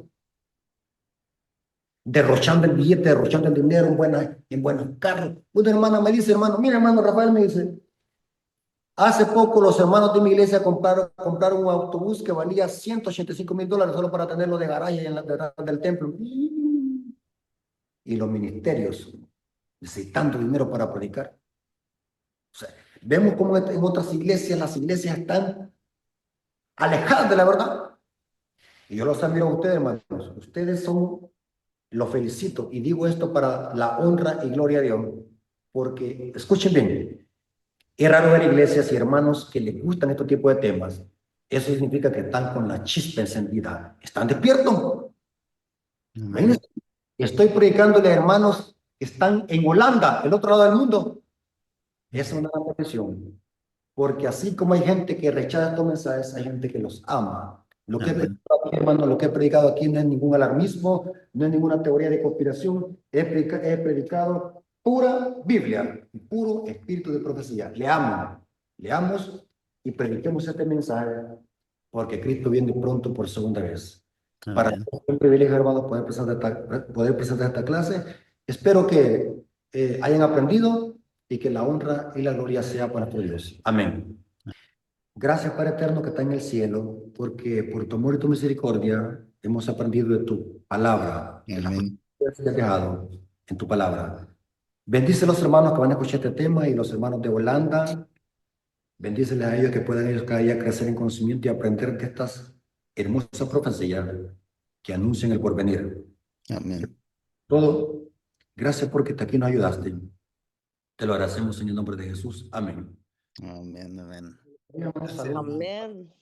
Derrochando el billete, derrochando el dinero en buenos carros. Una hermana me dice, hermano, mira hermano Rafael, me dice, hace poco los hermanos de mi iglesia compraron un autobús que valía $185,000 solo para tenerlo de garaje detrás del templo. Y los ministerios necesitando dinero para predicar. O sea, vemos cómo en otras iglesias, las iglesias están alejadas de la verdad. Y yo los admiro a ustedes, hermanos. Ustedes los felicito. Y digo esto para la honra y gloria a Dios. Porque, escuchen bien, es raro ver iglesias y hermanos que les gustan este tipo de temas. Eso significa que están con la chispa encendida. Están despiertos. Imagínense, estoy predicándole a hermanos que están en Holanda, el otro lado del mundo. Esa es una gran bendición. Porque así como hay gente que rechaza estos mensajes, hay gente que los ama. Lo que he predicado aquí, hermano, lo que he predicado aquí no es ningún alarmismo, no es ninguna teoría de conspiración. He predicado pura Biblia, puro espíritu de profecía. Leamos y prediquemos este mensaje, porque Cristo viene pronto por segunda vez. Para mí es un privilegio, hermano, poder presentar esta clase. Espero que hayan aprendido y que la honra y la gloria sea para nuestro Dios. Amén. Gracias, Padre eterno que está en el cielo, porque por tu amor y tu misericordia hemos aprendido de tu palabra, de la que has dejado en tu palabra. Bendice a los hermanos que van a escuchar este tema y los hermanos de Holanda, Bendíceles a ellos que puedan ellos cada día crecer en conocimiento y aprender de estas hermosas profecías que anuncian el porvenir. Amén. Todo, gracias porque hasta aquí nos ayudaste. Te lo agradecemos en el nombre de Jesús. Amén. Amén, amén. Salud. Amén.